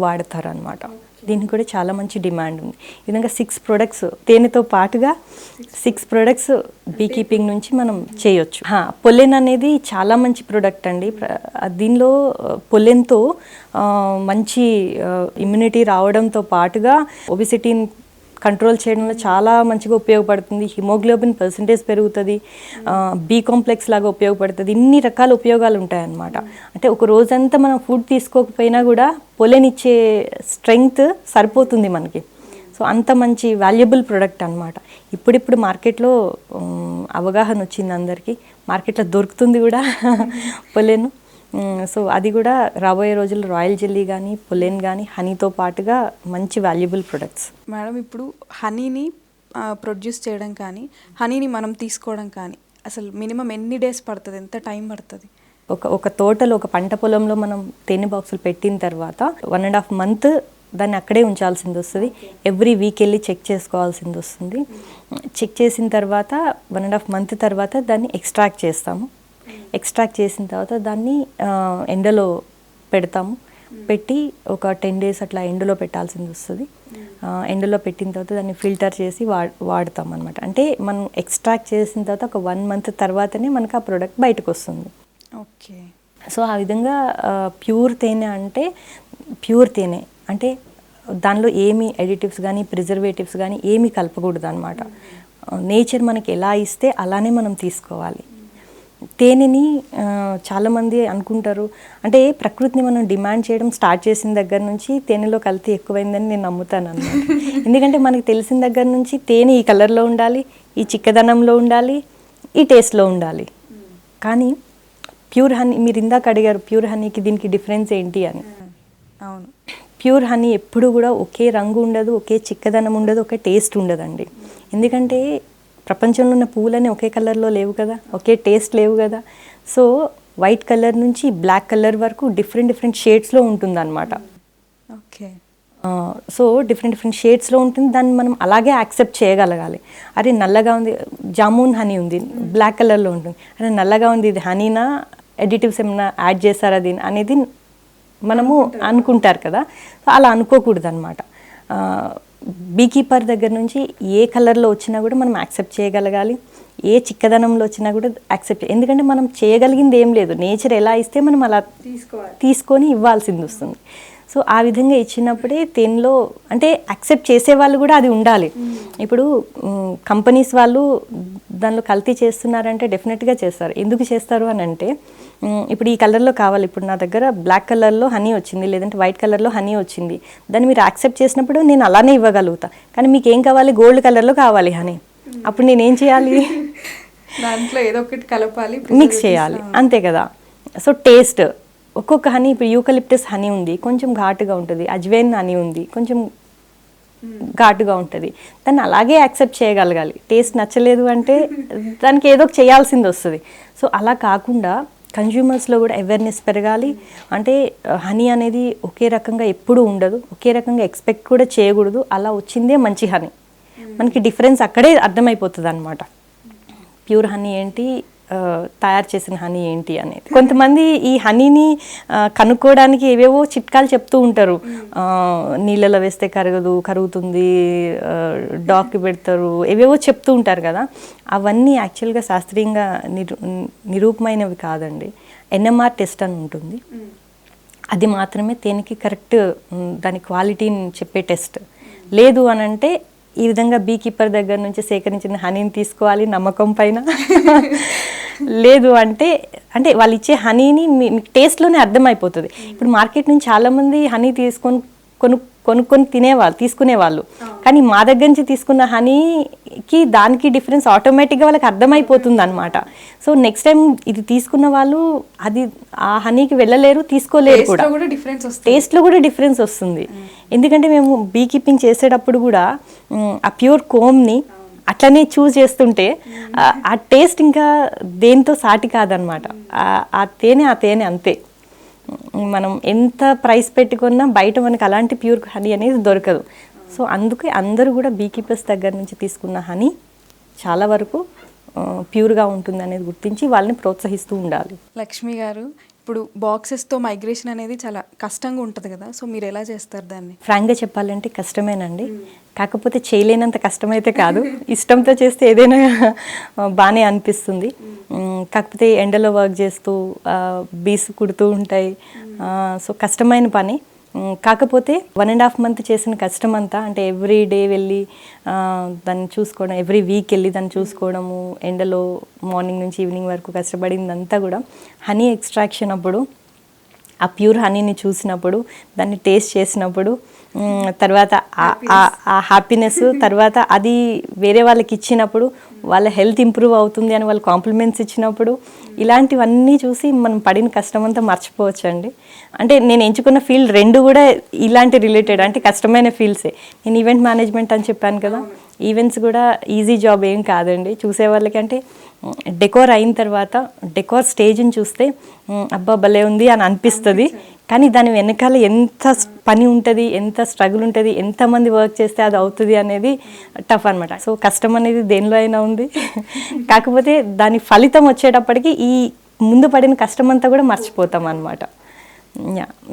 వాడతారు అనమాట. దీనికి కూడా చాలా మంచి డిమాండ్ ఉంది. ఈ విధంగా 6 ప్రొడక్ట్స్, తేనెతో పాటుగా 6 ప్రొడక్ట్స్ బీ కీపింగ్ నుంచి మనం చేయొచ్చు. పొల్లెన్ అనేది చాలా మంచి ప్రోడక్ట్ అండి. దీనిలో పొల్లెన్తో మంచి ఇమ్యూనిటీ రావడంతో పాటుగా ఒబిసిటీని కంట్రోల్ చేయడంలో చాలా మంచిగా ఉపయోగపడుతుంది. హిమోగ్లోబిన్ పర్సంటేజ్ పెరుగుతుంది, బీ కాంప్లెక్స్ లాగా ఉపయోగపడుతుంది. ఇన్ని రకాల ఉపయోగాలు ఉంటాయన్నమాట. అంటే ఒక రోజంతా మనం ఫుడ్ తీసుకోకపోయినా కూడా పొలెన్ ఇచ్చే స్ట్రెంగ్త్ సరిపోతుంది మనకి. సో అంత మంచి వాల్యుబుల్ ప్రోడక్ట్ అనమాట. ఇప్పుడిప్పుడు మార్కెట్లో అవగాహన వచ్చింది అందరికీ, మార్కెట్లో దొరుకుతుంది కూడా పొలెన్. సో అది కూడా రాబోయే రోజుల్లో రాయల్ జెల్లీ కానీ, పొలెన్ కానీ హనీతో పాటుగా మంచి వాల్యుబుల్ ప్రొడక్ట్స్. మేడం, ఇప్పుడు హనీని ప్రొడ్యూస్ చేయడం కానీ, హనీని మనం తీసుకోవడం కానీ అసలు మినిమం ఎన్ని డేస్ పడుతుంది, ఎంత టైం పడుతుంది? ఒక తోటలో, ఒక పంట పొలంలో మనం తేనె బాక్సులు పెట్టిన తర్వాత 1.5 month దాన్ని అక్కడే ఉంచాల్సింది వస్తుంది. ఎవ్రీ వీక్ వెళ్ళి చెక్ చేసుకోవాల్సింది వస్తుంది. చెక్ చేసిన తర్వాత 1.5 month తర్వాత దాన్ని ఎక్స్ట్రాక్ట్ చేస్తాము. ఎక్స్ట్రాక్ట్ చేసిన తర్వాత దాన్ని ఎండలో పెడతాము. పెట్టి ఒక 10 days అట్లా ఎండలో పెట్టాల్సింది వస్తుంది. ఎండలో పెట్టిన తర్వాత దాన్ని ఫిల్టర్ చేసి వాడతాం అనమాట. అంటే మనం ఎక్స్ట్రాక్ట్ చేసిన తర్వాత ఒక 1 month తర్వాతనే మనకు ఆ ప్రోడక్ట్ బయటకు వస్తుంది. ఓకే. సో ఆ విధంగా ప్యూర్ తేనె అంటే ప్యూర్ తేనె అంటే దానిలో ఏమి ఎడిటివ్స్ కానీ, ప్రిజర్వేటివ్స్ కానీ ఏమీ కలపకూడదు అనమాట. నేచర్ మనకి ఎలా ఇస్తే అలానే మనం తీసుకోవాలి. తేనెని చాలామంది అనుకుంటారు, అంటే ప్రకృతిని మనం డిమాండ్ చేయడం స్టార్ట్ చేసిన దగ్గర నుంచి తేనెలో కల్తీ ఎక్కువైందని నేను నమ్ముతాను అన్నమాట. ఎందుకంటే మనకి తెలిసిన దగ్గర నుంచి తేనె ఈ కలర్లో ఉండాలి, ఈ చిక్కదనంలో ఉండాలి, ఈ టేస్ట్లో ఉండాలి. కానీ ప్యూర్ హనీ, మీరు ఇందాక అడిగారు ప్యూర్ హనీకి దీనికి డిఫరెన్స్ ఏంటి అని. అవును, ప్యూర్ హనీ ఎప్పుడు కూడా ఒకే రంగు ఉండదు, ఒకే చిక్కదనం ఉండదు, ఒకే టేస్ట్ ఉండదండి. ఎందుకంటే ప్రపంచంలో ఉన్న పూలన్నీ ఒకే కలర్లో లేవు కదా, ఒకే టేస్ట్ లేవు కదా. సో వైట్ కలర్ నుంచి బ్లాక్ కలర్ వరకు డిఫరెంట్ షేడ్స్లో ఉంటుందన్నమాట. ఓకే. సో డిఫరెంట్ షేడ్స్లో ఉంటుంది, దాన్ని మనం అలాగే యాక్సెప్ట్ చేయగలగాలి. అరే నల్లగా ఉంది, జామున్ హనీ ఉంది, బ్లాక్ కలర్లో ఉంటుంది, అరే నల్లగా ఉంది, ఇది హనీనా ఎడిటివ్స్ ఏమైనా యాడ్ చేశారా దీని అనేది మనము అనుకుంటారు కదా. సో అలా అనుకోకూడదు అనమాట. బీ కీపర్ దగ్గర నుంచి ఏ కలర్లో వచ్చినా కూడా మనం యాక్సెప్ట్ చేయగలగాలి, ఏ చిక్కదనంలో వచ్చినా కూడా యాక్సెప్ట్. ఎందుకంటే మనం చేయగలిగింది ఏం లేదు, నేచర్ ఎలా ఇస్తే మనం అలా తీసుకొని ఇవ్వాల్సింది వస్తుంది. సో ఆ విధంగా ఇచ్చినప్పుడే తేనెలో అంటే యాక్సెప్ట్ చేసే వాళ్ళు కూడా అది ఉండాలి. ఇప్పుడు కంపెనీస్ వాళ్ళు దానిలో కల్తీ చేస్తున్నారంటే డెఫినెట్గా చేస్తారు. ఎందుకు చేస్తారు అని అంటే, ఇప్పుడు ఈ కలర్లో కావాలి, ఇప్పుడు నా దగ్గర బ్లాక్ కలర్లో హనీ వచ్చింది, లేదంటే వైట్ కలర్లో హనీ వచ్చింది, దాన్ని మీరు యాక్సెప్ట్ చేసినప్పుడు నేను అలానే ఇవ్వగలుగుతా. కానీ మీకు ఏం కావాలి, గోల్డ్ కలర్లో కావాలి హనీ, అప్పుడు నేనేం చేయాలి, దాంట్లో ఏదో ఒకటి కలపాలి, మిక్స్ చేయాలి, అంతే కదా. సో టేస్ట్ ఒక్కొక్క హనీ, ఇప్పుడు యూకలిప్టస్ హనీ ఉంది, కొంచెం ఘాటుగా ఉంటుంది, అజ్వైన్ హనీ ఉంది, కొంచెం ఘాటుగా ఉంటుంది, దాన్ని అలాగే యాక్సెప్ట్ చేయగలగాలి. టేస్ట్ నచ్చలేదు అంటే దానికి ఏదో చేయాల్సింది వస్తుంది. సో అలా కాకుండా కన్జ్యూమర్స్లో కూడా అవేర్నెస్ పెరగాలి. అంటే హనీ అనేది ఒకే రకంగా ఎప్పుడూ ఉండదు, ఒకే రకంగా ఎక్స్పెక్ట్ కూడా చేయకూడదు. అలా వచ్చిందే మంచి హనీ, మనకి డిఫరెన్స్ అక్కడే అర్థమైపోతుంది అనమాట. ప్యూర్ హనీ ఏంటి, తయారు చేసిన హనీ ఏంటి అనేది. కొంతమంది ఈ హనీని కనుక్కోవడానికి ఏవేవో చిట్కాలు చెప్తూ ఉంటారు. నీళ్ళలో వేస్తే కరుగుతుంది, డాక్కి పెడతారు, ఏవేవో చెప్తూ ఉంటారు కదా. అవన్నీ యాక్చువల్గా శాస్త్రీయంగా నిరూపమైనవి కాదండి. ఎన్ఎంఆర్ టెస్ట్ అని ఉంటుంది, అది మాత్రమే తేనెకి కరెక్ట్ దాని క్వాలిటీని చెప్పే టెస్ట్. లేదు అని అంటే ఈ విధంగా బీ కీపర్ దగ్గర నుంచి సేకరించిన హనీని తీసుకోవాలి నమ్మకం పైన. లేదు అంటే వాళ్ళు ఇచ్చే హనీని మీకు టేస్ట్లోనే అర్థమైపోతుంది. ఇప్పుడు మార్కెట్ నుంచి చాలామంది హనీ కొనుక్కొని తీసుకునేవాళ్ళు, కానీ మా దగ్గర నుంచి తీసుకున్న హనీకి దానికి డిఫరెన్స్ ఆటోమేటిక్గా వాళ్ళకి అర్థమైపోతుంది అనమాట. సో నెక్స్ట్ టైం ఇది తీసుకున్న వాళ్ళు అది ఆ హనీకి వెళ్ళలేరు, తీసుకోలేరు కూడా. టేస్ట్లో కూడా డిఫరెన్స్ వస్తుంది. ఎందుకంటే మేము బీ కీపింగ్ చేసేటప్పుడు కూడా ఆ ప్యూర్ కోమ్ని అట్లనే చూస్ చేస్తుంటే ఆ టేస్ట్ ఇంకా దేంతో సాటి కాదనమాట. ఆ తేనె అంతే. మనం ఎంత ప్రైస్ పెట్టుకున్నా బయట మనకు అలాంటి ప్యూర్ హనీ అనేది దొరకదు. సో అందుకే అందరూ కూడా బీ కీపర్స్ దగ్గర నుంచి తీసుకున్న హనీ చాలా వరకు ప్యూర్గా ఉంటుంది అనేది గుర్తించి వాళ్ళని ప్రోత్సహిస్తూ ఉండాలి. లక్ష్మి గారు, ఇప్పుడు బాక్సెస్తో మైగ్రేషన్ అనేది చాలా కష్టంగా ఉంటుంది కదా, సో మీరు ఎలా చేస్తారు దాన్ని? ఫ్రాంక్గా చెప్పాలంటే కష్టమేనండి, కాకపోతే చేయలేనంత కష్టమైతే కాదు. ఇష్టంతో చేస్తే ఏదైనా బాగానే అనిపిస్తుంది. కాకపోతే ఎండలో వర్క్ చేస్తూ బీస్ కుడుతూ ఉంటాయి, సో కష్టమైన పని. కాకపోతే 1.5 month చేసిన కష్టం అంతా, అంటే ఎవ్రీ డే వెళ్ళి దాన్ని చూసుకోవడం, ఎవ్రీ వీక్ వెళ్ళి దాన్ని చూసుకోవడము, ఎండలో మార్నింగ్ నుంచి ఈవినింగ్ వరకు కష్టపడిందంతా కూడా హనీ ఎక్స్ట్రాక్షన్ అప్పుడు, ఆ ప్యూర్ హనీని చూసినప్పుడు, దాన్ని టేస్ట్ చేసినప్పుడు, తర్వాత ఆ హ్యాపీనెస్, తర్వాత అది వేరే వాళ్ళకి ఇచ్చినప్పుడు వాళ్ళ హెల్త్ ఇంప్రూవ్ అవుతుంది అని వాళ్ళు కాంప్లిమెంట్స్ ఇచ్చినప్పుడు, ఇలాంటివన్నీ చూసి మనం పడిన కష్టం అంతా మర్చిపోవచ్చు అండి. అంటే నేను ఎంచుకున్న ఫీల్డ్ 2 కూడా ఇలాంటి రిలేటెడ్, అంటే కష్టమైన ఫీల్డ్సే. నేను ఈవెంట్ మేనేజ్మెంట్ అని చెప్పాను కదా, ఈవెంట్స్ కూడా ఈజీ జాబ్ ఏం కాదండి. చూసే వాళ్ళకి అంటే డెకోర్ అయిన తర్వాత డెకోర్ స్టేజ్ని చూస్తే అబ్బా భలే ఉంది అని అనిపిస్తుంది, కానీ దాని వెనకాల ఎంత పని ఉంటుంది, ఎంత స్ట్రగుల్ ఉంటుంది, ఎంతమంది వర్క్ చేస్తే అది అవుతుంది అనేది టఫ్ అనమాట. సో కష్టం అనేది దేనిలో అయినా ఉంది, కాకపోతే దాని ఫలితం వచ్చేటప్పటికి ఈ ముందు పడిన కష్టం అంతా కూడా మర్చిపోతాం అనమాట.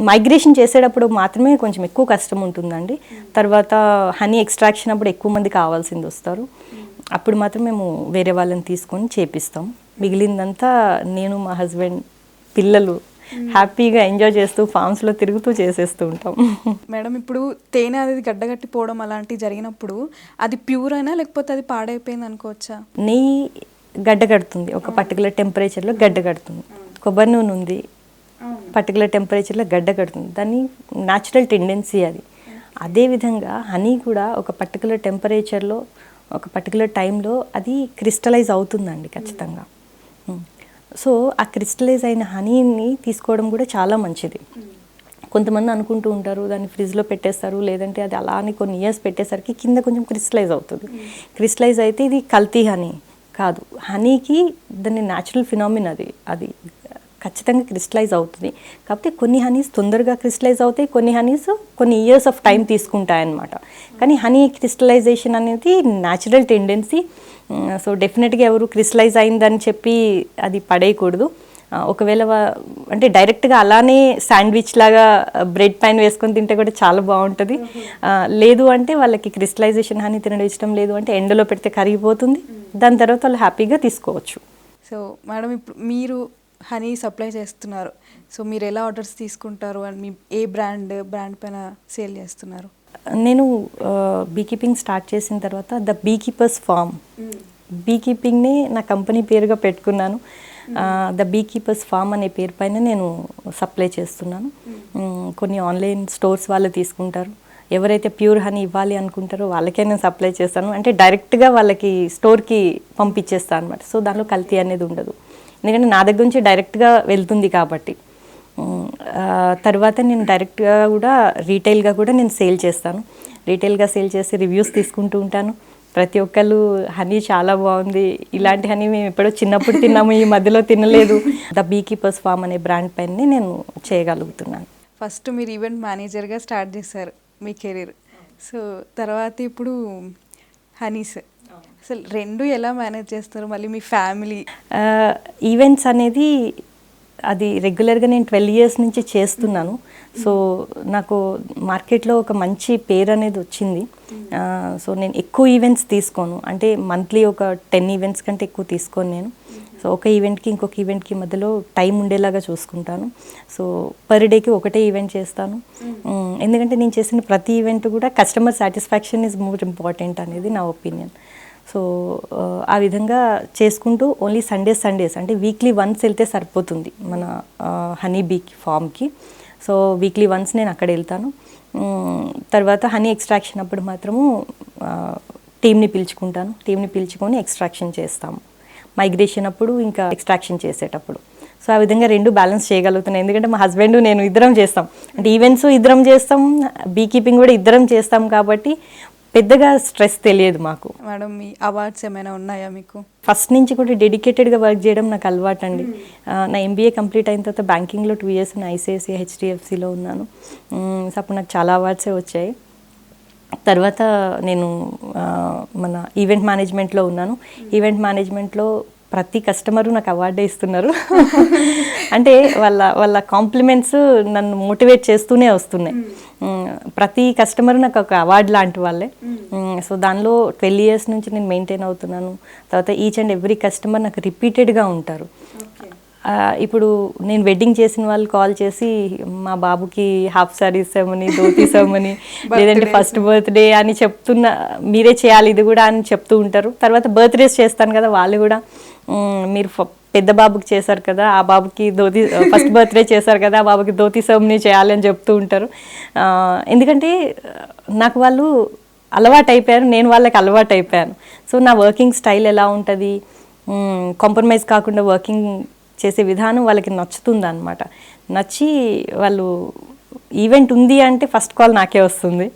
మైగ్రేషన్ చేసేటప్పుడు మాత్రమే కొంచెం ఎక్కువ కష్టం ఉంటుందండి. తర్వాత హనీ ఎక్స్ట్రాక్షన్ అప్పుడు ఎక్కువ మంది కావాల్సింది వస్తారు, అప్పుడు మాత్రం మేము వేరే వాళ్ళని తీసుకొని చేపిస్తాం. మిగిలిందంతా నేను, మా హస్బెండ్, పిల్లలు హ్యాపీగా ఎంజాయ్ చేస్తూ ఫామ్స్లో తిరుగుతూ చేసేస్తూ ఉంటాం. మేడం, ఇప్పుడు తేనె అనేది గడ్డగట్టిపోవడం అలాంటివి జరిగినప్పుడు అది ప్యూర్ అయినా లేకపోతే అది పాడైపోయింది అనుకోవచ్చా? నెయ్యి గడ్డగడుతుంది, ఒక పర్టికులర్ టెంపరేచర్లో గడ్డగడుతుంది. కొబ్బరి నూనె ఉంది, పర్టికులర్ టెంపరేచర్లో గడ్డగడుతుంది, దాన్ని న్యాచురల్ టెండెన్సీ అది. అదేవిధంగా హనీ కూడా ఒక పర్టికులర్ టెంపరేచర్లో, ఒక పర్టికులర్ టైంలో అది క్రిస్టలైజ్ అవుతుందండి ఖచ్చితంగా. సో ఆ క్రిస్టలైజ్ అయిన హనీని తీసుకోవడం కూడా చాలా మంచిది. కొంతమంది అనుకుంటూ ఉంటారు దాన్ని ఫ్రిడ్జ్లో పెట్టేస్తారు, లేదంటే అది అలా అని కొన్ని ఇయర్స్ పెట్టేసరికి కింద కొంచెం క్రిస్టలైజ్ అవుతుంది. క్రిస్టలైజ్ అయితే ఇది కల్తీ హనీ కాదు, హనీకి దాన్ని న్యాచురల్ ఫినామిన్ అది ఖచ్చితంగా క్రిస్టలైజ్ అవుతుంది. కాకపోతే కొన్ని హనీస్ తొందరగా క్రిస్టలైజ్ అవుతాయి, కొన్ని హనీస్ కొన్ని ఇయర్స్ ఆఫ్ టైం తీసుకుంటాయి అన్నమాట. కానీ హనీ క్రిస్టలైజేషన్ అనేది న్యాచురల్ టెండెన్సీ. సో డెఫినెట్గా ఎవరు క్రిస్టలైజ్ అయిందని చెప్పి అది పడేయకూడదు. ఒకవేళ అంటే డైరెక్ట్గా అలానే శాండ్విచ్ లాగా బ్రెడ్ పైన వేసుకొని తింటే కూడా చాలా బాగుంటుంది. లేదు అంటే వాళ్ళకి క్రిస్టలైజేషన్ హనీ తినడం ఇష్టం లేదు అంటే ఎండలో పెడితే కరిగిపోతుంది, దాని తర్వాత వాళ్ళు హ్యాపీగా తీసుకోవచ్చు. సో మేడం, ఇప్పుడు మీరు హనీ సప్లై చేస్తున్నారు, సో మీరు ఎలా ఆర్డర్స్ తీసుకుంటారు అండ్ మీ ఏ బ్రాండ్ పైన సేల్ చేస్తున్నారు? నేను బీ కీపింగ్ స్టార్ట్ చేసిన తర్వాత the bee keepers farm, bee కీపింగ్ని నా కంపెనీ పేరుగా పెట్టుకున్నాను. ద బీ కీపర్స్ ఫార్మ్ అనే పేరు పైన నేను సప్లై చేస్తున్నాను. కొన్ని ఆన్లైన్ స్టోర్స్ వాళ్ళు తీసుకుంటారు, ఎవరైతే ప్యూర్ హనీ ఇవ్వాలి అనుకుంటారో వాళ్ళకే నేను సప్లై చేస్తాను. అంటే డైరెక్ట్గా వాళ్ళకి స్టోర్కి పంపించేస్తాను అనమాట. సో దానిలో కల్తీ అనేది ఉండదు, ఎందుకంటే నా దగ్గర నుంచి డైరెక్ట్గా వెళ్తుంది కాబట్టి. తర్వాత నేను డైరెక్ట్గా కూడా రీటైల్గా కూడా నేను సేల్ చేస్తాను. రీటైల్గా సేల్ చేసి రివ్యూస్ తీసుకుంటూ ఉంటాను. ప్రతి ఒక్కళ్ళు హనీ చాలా బాగుంది, ఇలాంటి హనీ మేము ఎప్పుడో చిన్నప్పుడు తిన్నాము, ఈ మధ్యలో తినలేదు. ద బీ కీపర్స్ ఫార్మ్ అనే బ్రాండ్ పైన నేను చేయగలుగుతున్నాను. ఫస్ట్ మీరు ఈవెంట్ మేనేజర్గా స్టార్ట్ చేశారు మీ కెరీర్, సో తర్వాత ఇప్పుడు హనీస్, అసలు రెండు ఎలా మేనేజ్ చేస్తారు? మళ్ళీ మీ ఫ్యామిలీ ఈవెంట్స్ అనేది అది రెగ్యులర్గా నేను 12 years నుంచి చేస్తున్నాను. సో నాకు మార్కెట్లో ఒక మంచి పేరు అనేది వచ్చింది. సో నేను ఎక్కువ ఈవెంట్స్ తీసుకోను, అంటే మంత్లీ ఒక 10 ఈవెంట్స్ కంటే ఎక్కువ తీసుకోను నేను. సో ఒక ఈవెంట్కి ఇంకొక ఈవెంట్కి మధ్యలో టైం ఉండేలాగా చూసుకుంటాను. సో పర్ డేకి ఒకటే ఈవెంట్ చేస్తాను, ఎందుకంటే నేను చేసిన ప్రతి ఈవెంట్ కూడా customer satisfaction is more important అనేది నా ఒపీనియన్. సో ఆ విధంగా చేసుకుంటూ ఓన్లీ సండేస్ అంటే వీక్లీ వన్స్ వెళ్తే సరిపోతుంది మన హనీ బీ ఫామ్కి. సో వీక్లీ వన్స్ నేను అక్కడ వెళ్తాను. తర్వాత హనీ ఎక్స్ట్రాక్షన్ అప్పుడు మాత్రము టీమ్ని పిలుచుకొని ఎక్స్ట్రాక్షన్ చేస్తాము. మైగ్రేషన్ అప్పుడు ఇంకా ఎక్స్ట్రాక్షన్ చేసేటప్పుడు. సో ఆ విధంగా రెండు బ్యాలెన్స్ చేయగలుగుతున్నాను, ఎందుకంటే మా హస్బెండ్ నేను ఇద్దరం చేస్తాం, అంటే ఈవెంట్స్ ఇద్దరం చేస్తాం, బీ కీపింగ్ కూడా ఇద్దరం చేస్తాం కాబట్టి పెద్దగా స్ట్రెస్ తెలియదు మాకు. మేడం, మీ అవార్డ్స్ ఏమైనా ఉన్నాయా మీకు? ఫస్ట్ నుంచి కూడా డెడికేటెడ్గా వర్క్ చేయడం నాకు అలవాటు అండి. నా MBA కంప్లీట్ అయిన తర్వాత బ్యాంకింగ్లో 2 years ICICI HDFCలో ఉన్నాను. సో అప్పుడు నాకు చాలా అవార్డ్సే వచ్చాయి. తర్వాత నేను మన ఈవెంట్ మేనేజ్మెంట్లో ఉన్నాను. ఈవెంట్ మేనేజ్మెంట్లో ప్రతి కస్టమరు నాకు అవార్డే ఇస్తున్నారు. అంటే వాళ్ళ కాంప్లిమెంట్స్ నన్ను మోటివేట్ చేస్తూనే వస్తున్నాయి. ప్రతి కస్టమర్ నాకు ఒక అవార్డు లాంటి వాళ్ళే. సో దానిలో 12 years నుంచి నేను మెయింటైన్ అవుతున్నాను. తర్వాత ఈచ్ అండ్ ఎవ్రీ కస్టమర్ నాకు రిపీటెడ్గా ఉంటారు. ఇప్పుడు నేను వెడ్డింగ్ చేసిన వాళ్ళు కాల్ చేసి మా బాబుకి హాఫ్ సారీ ఇస్తామని, ధోతి ఇస్తామని, లేదంటే ఫస్ట్ బర్త్డే అని మీరే చేయాలి ఇది కూడా అని చెప్తూ ఉంటారు. తర్వాత బర్త్డేస్ చేస్తాను కదా, వాళ్ళు కూడా మీరు పెద్ద బాబుకి చేశారు కదా, ఆ బాబుకి ఫస్ట్ బర్త్డే చేశారు కదా, ఆ బాబుకి ధోతి సెరమనీ చేయాలి అని చెప్తూ ఉంటారు. ఎందుకంటే నాకు వాళ్ళు అలవాటు అయిపోయారు, నేను వాళ్ళకి అలవాటు అయిపోయాను. సో నా వర్కింగ్ స్టైల్ ఎలా ఉంటుంది, కాంప్రమైజ్ కాకుండా వర్కింగ్ చేసే విధానం వాళ్ళకి నచ్చుతుంది అనమాట. నచ్చి వాళ్ళు ఈవెంట్ ఉంది అంటే ఫస్ట్ కాల్ నాకే వస్తుంది.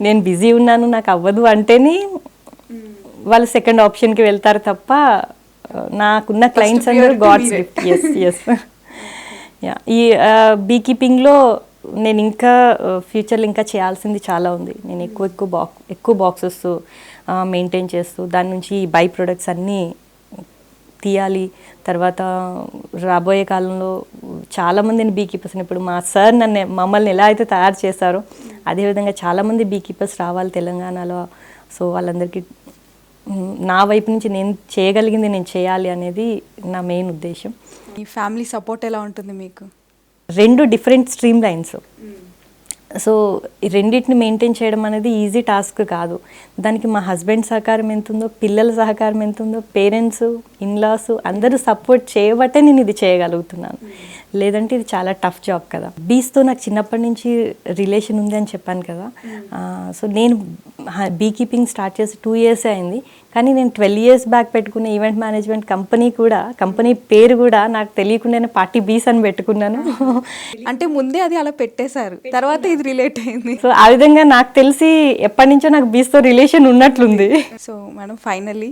నేను బిజీ ఉన్నాను నాకు అవ్వదు అంటేనే వాళ్ళు సెకండ్ ఆప్షన్కి వెళ్తారు తప్ప నాకున్న క్లయింట్స్ అందరూ గాడ్స్ గిఫ్ట్. ఎస్ ఈ బీ కీపింగ్లో నేను ఇంకా ఫ్యూచర్లో ఇంకా చేయాల్సింది చాలా ఉంది. నేను ఎక్కువ బాక్సెస్ మెయింటైన్ చేస్తూ దాని నుంచి బై ప్రొడక్ట్స్ అన్నీ తీయాలి. తర్వాత రాబోయే కాలంలో చాలామందిని బీ కీపర్స్ని, ఇప్పుడు మా సార్ మమ్మల్ని ఎలా అయితే తయారు చేశారో అదేవిధంగా చాలామంది బీ కీపర్స్ రావాలి తెలంగాణలో. సో వాళ్ళందరికీ నా వైపు నుంచి నేను చేయగలిగింది నేను చేయాలి అనేది నా మెయిన్ ఉద్దేశం. మీ ఫ్యామిలీ సపోర్ట్ ఎలా ఉంటుంది మీకు? 2 డిఫరెంట్ స్ట్రీమ్ లైన్స్. సో ఈ రెండింటిని మెయింటైన్ చేయడం అనేది ఈజీ టాస్క్ కాదు. దానికి మా హస్బెండ్ సహకారం ఎంత ఉందో, పిల్లల సహకారం ఎంత ఉందో, పేరెంట్స్, ఇన్లాస్ అందరూ సపోర్ట్ చేయబట్టే నేను ఇది చేయగలుగుతున్నాను. లేదంటే ఇది చాలా టఫ్ జాబ్ కదా. బీస్తో నాకు చిన్నప్పటి నుంచి రిలేషన్ ఉంది అని చెప్పాను కదా. సో నేను బీ కీపింగ్ స్టార్ట్ చేసి 2 years అయింది, కానీ నేను 12 years బ్యాక్ పెట్టుకున్న ఈవెంట్ మేనేజ్మెంట్ కంపెనీ పేరు కూడా నాకు తెలియకుండానే పార్టీ బీస్ అని పెట్టుకున్నాను. అంటే ముందే అది అలా పెట్టేశారు, తర్వాత ఇది రిలేట్ అయింది. సో ఆ విధంగా నాకు తెలిసి ఎప్పటి నుంచో నాకు బీస్తో రిలేషన్ ఉన్నట్లుంది. సో మేడం, ఫైనల్లీ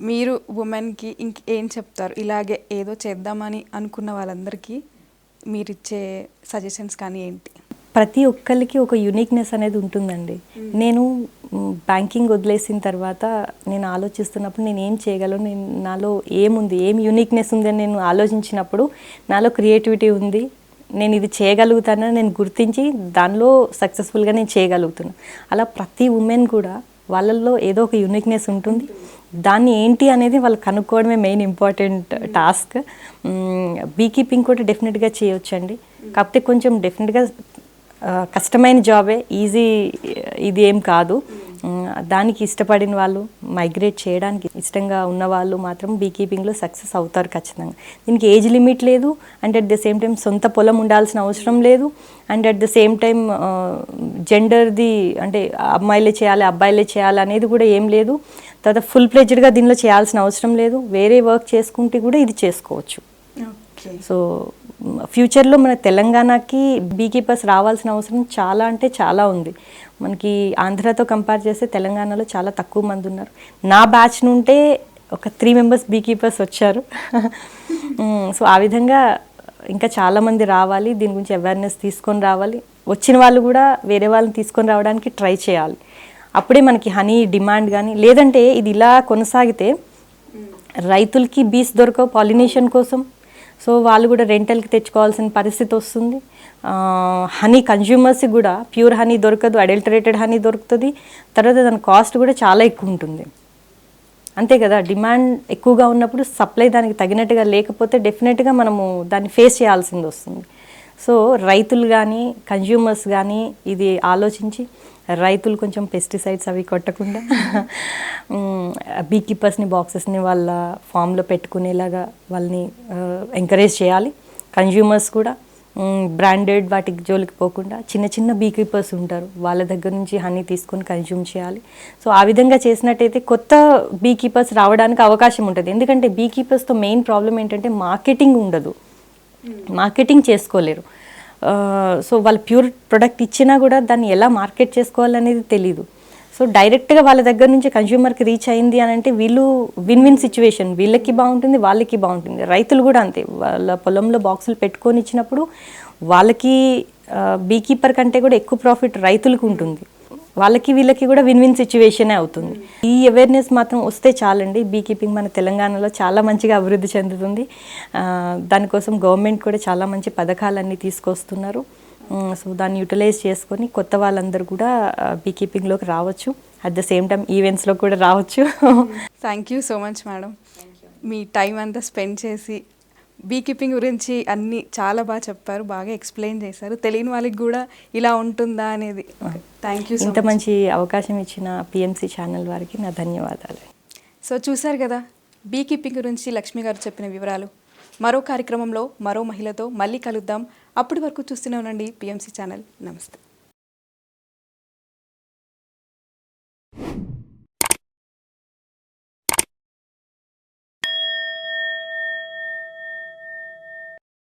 మీరు ఉమెన్కి ఏం చెప్తారు? ఇలాగే ఏదో చేద్దామని అనుకున్న వాళ్ళందరికీ మీరిచ్చే సజెషన్స్ కానీ ఏంటి? ప్రతి ఒక్కరికి ఒక యూనిక్నెస్ అనేది ఉంటుందండి. నేను బ్యాంకింగ్ వదిలేసిన తర్వాత నేను ఆలోచిస్తున్నప్పుడు నేను ఏం చేయగలను, నేను నాలో ఏముంది, ఏం యూనిక్నెస్ ఉంది అని నేను ఆలోచించినప్పుడు నాలో క్రియేటివిటీ ఉంది, నేను ఇది చేయగలుగుతానని నేను గుర్తించి దానిలో సక్సెస్ఫుల్గా నేను చేయగలుగుతున్నాను. అలా ప్రతి ఉమెన్ కూడా వాళ్ళల్లో ఏదో ఒక యూనిక్నెస్ ఉంటుంది. దాన్ని ఏంటి అనేది వాళ్ళు కనుక్కోవడమే main important task. Bee keeping కూడా డెఫినెట్గా చేయొచ్చండి. కాకపోతే కొంచెం డెఫినెట్గా కష్టమైన జాబే, ఈజీ ఇది ఏం కాదు. దానికి ఇష్టపడిన వాళ్ళు, మైగ్రేట్ చేయడానికి ఇష్టంగా ఉన్న వాళ్ళు మాత్రం బీ కీపింగ్లో సక్సెస్ అవుతారు ఖచ్చితంగా. దీనికి ఏజ్ లిమిట్ లేదు, and at the same time సొంత పొలం ఉండాల్సిన అవసరం లేదు, and at the same time జెండర్ది అంటే అమ్మాయిలే చేయాలి అబ్బాయిలే చేయాలి అనేది కూడా ఏం లేదు. తర్వాత ఫుల్ ప్లెజ్డ్గా దీనిలో చేయాల్సిన అవసరం లేదు. వేరే వర్క్ చేసుకుంటే కూడా ఇది చేసుకోవచ్చు. సో ఫ్యూచర్లో మన తెలంగాణకి బీ కీపర్స్ రావాల్సిన అవసరం చాలా అంటే చాలా ఉంది. మనకి ఆంధ్రాతో కంపేర్ చేస్తే తెలంగాణలో చాలా తక్కువ మంది ఉన్నారు. నా బ్యాచ్ నుంటే ఒక 3 మెంబర్స్ బీ కీపర్స్ వచ్చారు. సో ఆ విధంగా ఇంకా చాలామంది రావాలి, దీని గురించి అవేర్నెస్ తీసుకొని రావాలి. వచ్చిన వాళ్ళు కూడా వేరే వాళ్ళని తీసుకొని రావడానికి ట్రై చేయాలి. అప్పుడే మనకి హనీ డిమాండ్ కానీ, లేదంటే ఇది ఇలా కొనసాగితే రైతులకి బీస్ దొరకవు పాలినేషన్ కోసం. సో వాళ్ళు కూడా రెంటల్కి తెచ్చుకోవాల్సిన పరిస్థితి వస్తుంది. హనీ కన్జ్యూమర్స్కి కూడా ప్యూర్ హనీ దొరకదు, అడల్టరేటెడ్ హనీ దొరుకుతుంది. తర్వాత దాని కాస్ట్ కూడా చాలా ఎక్కువ ఉంటుంది. అంతే కదా, డిమాండ్ ఎక్కువగా ఉన్నప్పుడు సప్లై దానికి తగినట్టుగా లేకపోతే డెఫినెట్గా మనము దాన్ని ఫేస్ చేయాల్సింది వస్తుంది. సో రైతులు కానీ కన్జ్యూమర్స్ కానీ ఇది ఆలోచించి రైతులు కొంచెం పెస్టిసైడ్స్ అవి కొట్టకుండా బీ కీపర్స్ని బాక్సెస్ని వాళ్ళ ఫామ్లో పెట్టుకునేలాగా వాళ్ళని ఎంకరేజ్ చేయాలి. కన్జ్యూమర్స్ కూడా బ్రాండెడ్ వాటికి జోలికి పోకుండా చిన్న చిన్న బీ కీపర్స్ ఉంటారు, వాళ్ళ దగ్గర నుంచి హనీ తీసుకొని కన్జ్యూమ్ చేయాలి. సో ఆ విధంగా చేసినట్టయితే కొత్త బీ కీపర్స్ రావడానికి అవకాశం ఉంటుంది. ఎందుకంటే బీ కీపర్స్తో మెయిన్ ప్రాబ్లం ఏంటంటే మార్కెటింగ్ ఉండదు, మార్కెటింగ్ చేసుకోలేరు. సో వాళ్ళు ప్యూర్ ప్రొడక్ట్ ఇచ్చినా కూడా దాన్ని ఎలా మార్కెట్ చేసుకోవాలనేది తెలీదు. సో డైరెక్ట్గా వాళ్ళ దగ్గర నుంచి కన్జ్యూమర్కి రీచ్ అయింది అని అంటే వీళ్ళు విన్ విన్ సిచ్యువేషన్, వీళ్ళకి బాగుంటుంది వాళ్ళకి బాగుంటుంది. రైతులు కూడా అంతే, వాళ్ళ పొలంలో బాక్సులు పెట్టుకొని ఇచ్చినప్పుడు వాళ్ళకి బీ కీపర్ కంటే కూడా ఎక్కువ ప్రాఫిట్ రైతులకు ఉంటుంది. వాళ్ళకి వీళ్ళకి కూడా విన్ విన్ సిచ్యువేషనే అవుతుంది. ఈ అవేర్నెస్ మాత్రం వస్తే చాలండి, బీ కీపింగ్ మన తెలంగాణలో చాలా మంచిగా అభివృద్ధి చెందుతుంది. దానికోసం గవర్నమెంట్ కూడా చాలా మంచి పథకాలన్నీ తీసుకొస్తున్నారు. సో దాన్ని యూటిలైజ్ చేసుకొని కొత్త వాళ్ళందరూ కూడా బీ కీపింగ్లోకి రావచ్చు, అట్ ద సేమ్ టైం ఈవెంట్స్లో కూడా రావచ్చు. Thank you so much madam. Me time అంతా స్పెండ్ చేసి బీ కీపింగ్ గురించి అన్నీ చాలా బాగా చెప్పారు, బాగా ఎక్స్ప్లెయిన్ చేశారు. తెలియని వాళ్ళకి కూడా ఇలా ఉంటుందా అనేది. Thank you. ఇంత మంచి అవకాశం ఇచ్చిన పిఎంసి ఛానల్ వారికి నా ధన్యవాదాలు. సో చూశారు కదా బీ కీపింగ్ గురించి లక్ష్మి గారు చెప్పిన వివరాలు. మరో కార్యక్రమంలో మరో మహిళతో మళ్ళీ కలుద్దాం. అప్పటి వరకు చూస్తూనే ఉండండి పిఎంసి ఛానల్. నమస్తే.